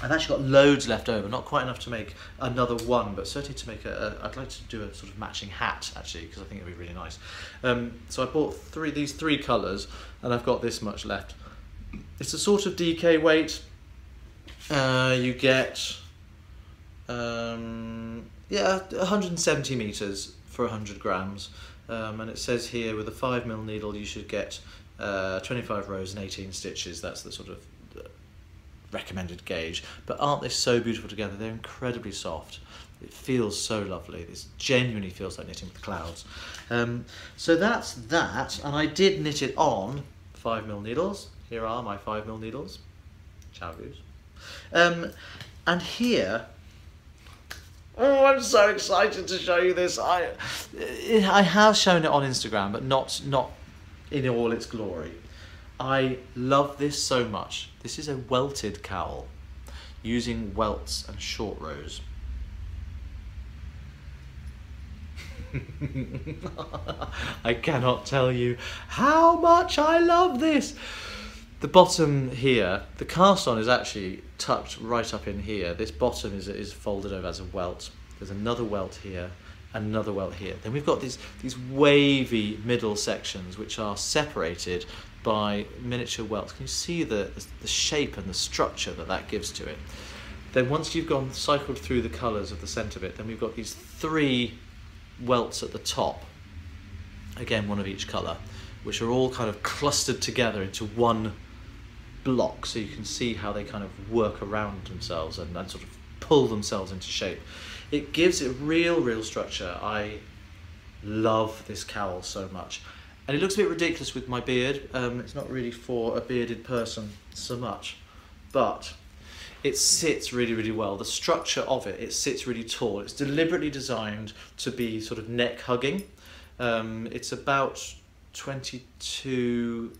I've actually got loads left over, not quite enough to make another one, but certainly to make I'd like to do a sort of matching hat, actually, because I think it'd be really nice. So I bought these three colours, and I've got this much left. It's a sort of DK weight. You get, yeah, 170 metres for 100 grams. And it says here with a 5mm needle you should get 25 rows and 18 stitches. That's the sort of recommended gauge. But aren't they so beautiful together? They're incredibly soft. It feels so lovely. This genuinely feels like knitting with clouds. So that's that, and I did knit it on 5mm needles. Here are my 5mm needles. Ciao, views. And here, oh, I'm so excited to show you this. I have shown it on Instagram, but not in all its glory. I love this so much. This is a welted cowl using welts and short rows. I cannot tell you how much I love this. The bottom here, the cast on is actually tucked right up in here. This bottom is folded over as a welt. There's another welt here, another welt here. Then we've got these wavy middle sections which are separated by miniature welts. Can you see the shape and the structure that gives to it? Then once you've cycled through the colours of the centre bit, then we've got these 3 welts at the top, again one of each colour, which are all kind of clustered together into one block, so you can see how they kind of work around themselves and sort of pull themselves into shape. It gives it real structure. I love this cowl so much, and it looks a bit ridiculous with my beard. It's not really for a bearded person so much, but it sits really well. The structure of it sits really tall. It's deliberately designed to be sort of neck hugging. It's about 22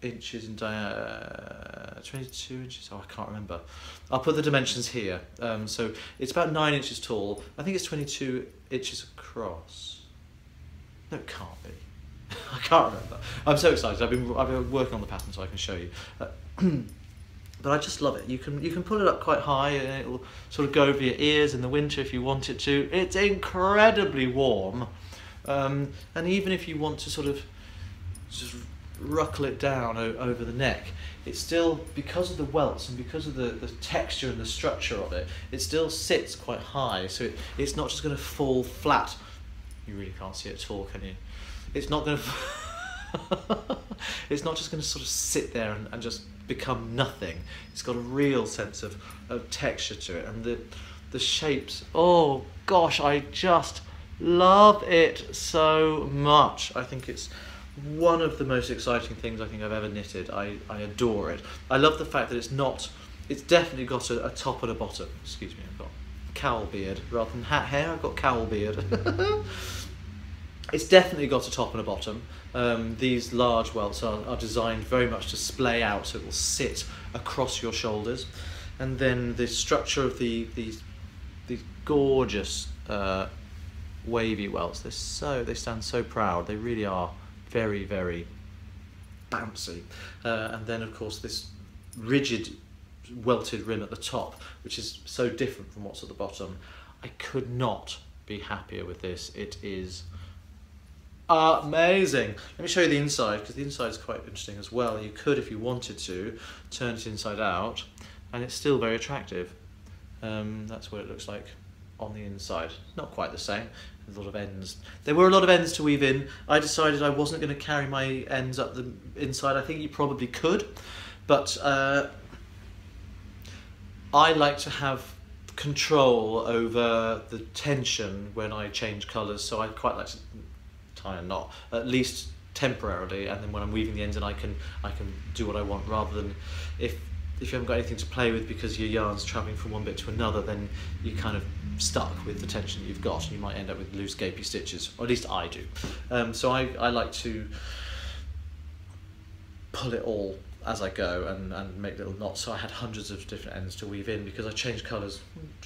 inches in diameter, 22 inches, oh I can't remember. I'll put the dimensions here. So it's about 9 inches tall. I think it's 22 inches across. No, it can't be. I can't remember. I'm so excited. I've been working on the pattern so I can show you. But I just love it. You can pull it up quite high and it'll sort of go over your ears in the winter if you want it to. It's incredibly warm. And even if you want to sort of just ruckle it down over the neck, it's still, because of the welts and because of the texture and the structure of it, it still sits quite high. So it's not just going to fall flat. You really can't see it at all, can you? It's not going to... it's not just going to sort of sit there and just become nothing. It's got a real sense of texture to it, and the shapes, oh gosh, I just love it so much. I think it's one of the most exciting things I think I've ever knitted. I adore it. I love the fact that it's definitely got a top and a bottom. Excuse me, I've got cowl beard rather than hat hair. I've got cowl beard. It's definitely got a top and a bottom. These large welts are designed very much to splay out, so it will sit across your shoulders. And then the structure of these gorgeous wavy welts, they stand so proud. They really are very bouncy. And then of course this rigid welted rim at the top, which is so different from what's at the bottom. I could not be happier with this. It is amazing. Let me show you the inside, because the inside is quite interesting as well. You could, if you wanted to, turn it inside out and it's still very attractive. That's what it looks like on the inside. Not quite the same. There's a lot of ends. There were a lot of ends to weave in. I decided I wasn't going to carry my ends up the inside. I think you probably could, but I like to have control over the tension when I change colours, so I quite like to tie a knot, at least temporarily, and then when I'm weaving the ends in I can do what I want, rather than if you haven't got anything to play with because your yarn's travelling from one bit to another, then you're kind of stuck with the tension that you've got and you might end up with loose gapey stitches, or at least I do. So I like to pull it all as I go and make little knots. So I had hundreds of different ends to weave in because I changed colours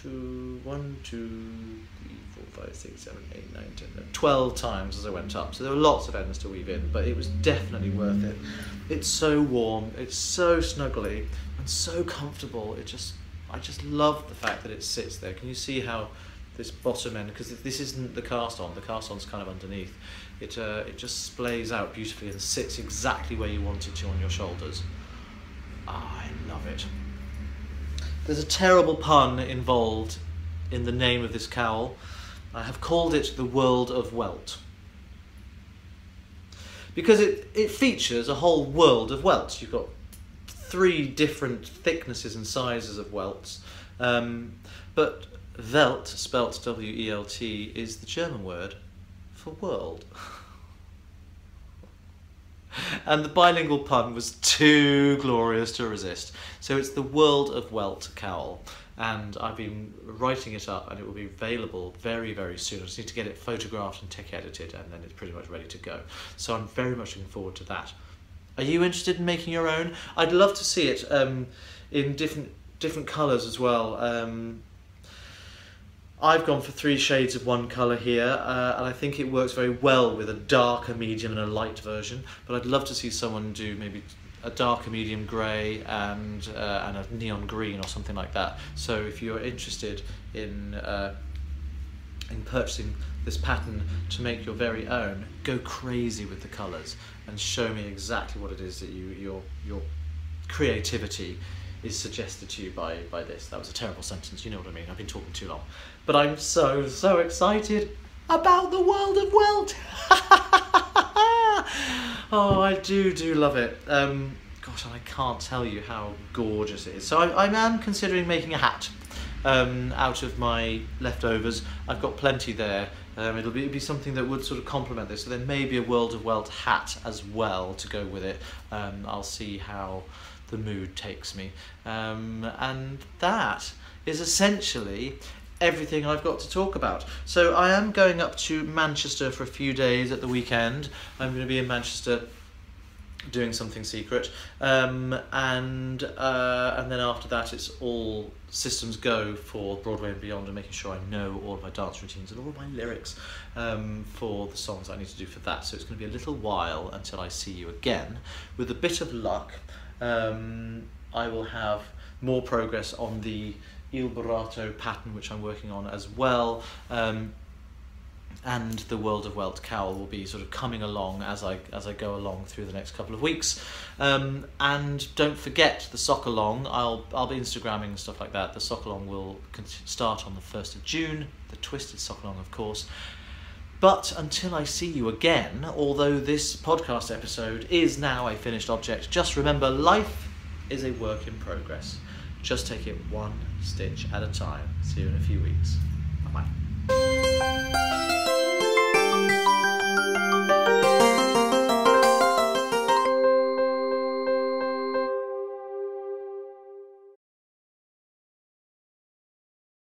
1, 2, 3, 4, 5, 6, 7, 8, 9, 10, 12 times as I went up. So there were lots of ends to weave in, but it was definitely worth it. It's so warm, it's so snuggly and so comfortable. I just love the fact that it sits there. Can you see how this bottom end, because this isn't the cast on's kind of underneath, it just splays out beautifully and sits exactly where you want it to on your shoulders. I love it. There's a terrible pun involved in the name of this cowl. I have called it the World of Welt. because it features a whole world of welts. You've got 3 different thicknesses and sizes of welts, but Welt, spelt W-E-L-T, is the German word for world. And the bilingual pun was too glorious to resist. So it's the World of Welt Cowl, and I've been writing it up, and it will be available very, very soon. I just need to get it photographed and tech edited, and then it's pretty much ready to go. So I'm very much looking forward to that. Are you interested in making your own? I'd love to see it in different colours as well. I've gone for 3 shades of one colour here, and I think it works very well with a darker medium and a light version, but I'd love to see someone do maybe a darker medium grey and a neon green or something like that. So if you're interested in purchasing this pattern to make your very own, go crazy with the colours and show me exactly what it is that your creativity is suggested to you by this. That was a terrible sentence, you know what I mean. I've been talking too long. But I'm so excited about the World of Welt. Oh, I do love it. Gosh, and I can't tell you how gorgeous it is. So I am considering making a hat out of my leftovers. I've got plenty there. It'll be something that would sort of complement this. So there may be a World of Welt hat as well to go with it. I'll see how the mood takes me. And that is essentially everything I've got to talk about. So I am going up to Manchester for a few days at the weekend. I'm going to be in Manchester doing something secret, and then after that it's all systems go for Broadway and beyond, and making sure I know all of my dance routines and all of my lyrics for the songs I need to do for that. So it's going to be a little while until I see you again. With a bit of luck, I will have more progress on the Il Burato pattern, which I'm working on as well, and the World of Welt Cowl will be sort of coming along as I go along through the next couple of weeks. And don't forget the Sockalong. I'll be Instagramming and stuff like that. The Sockalong will start on the 1st of June, the Twisted Sockalong, of course. But until I see you again, although this podcast episode is now a finished object, just remember, life is a work in progress. Just take it one stitch at a time. See you in a few weeks. Bye-bye.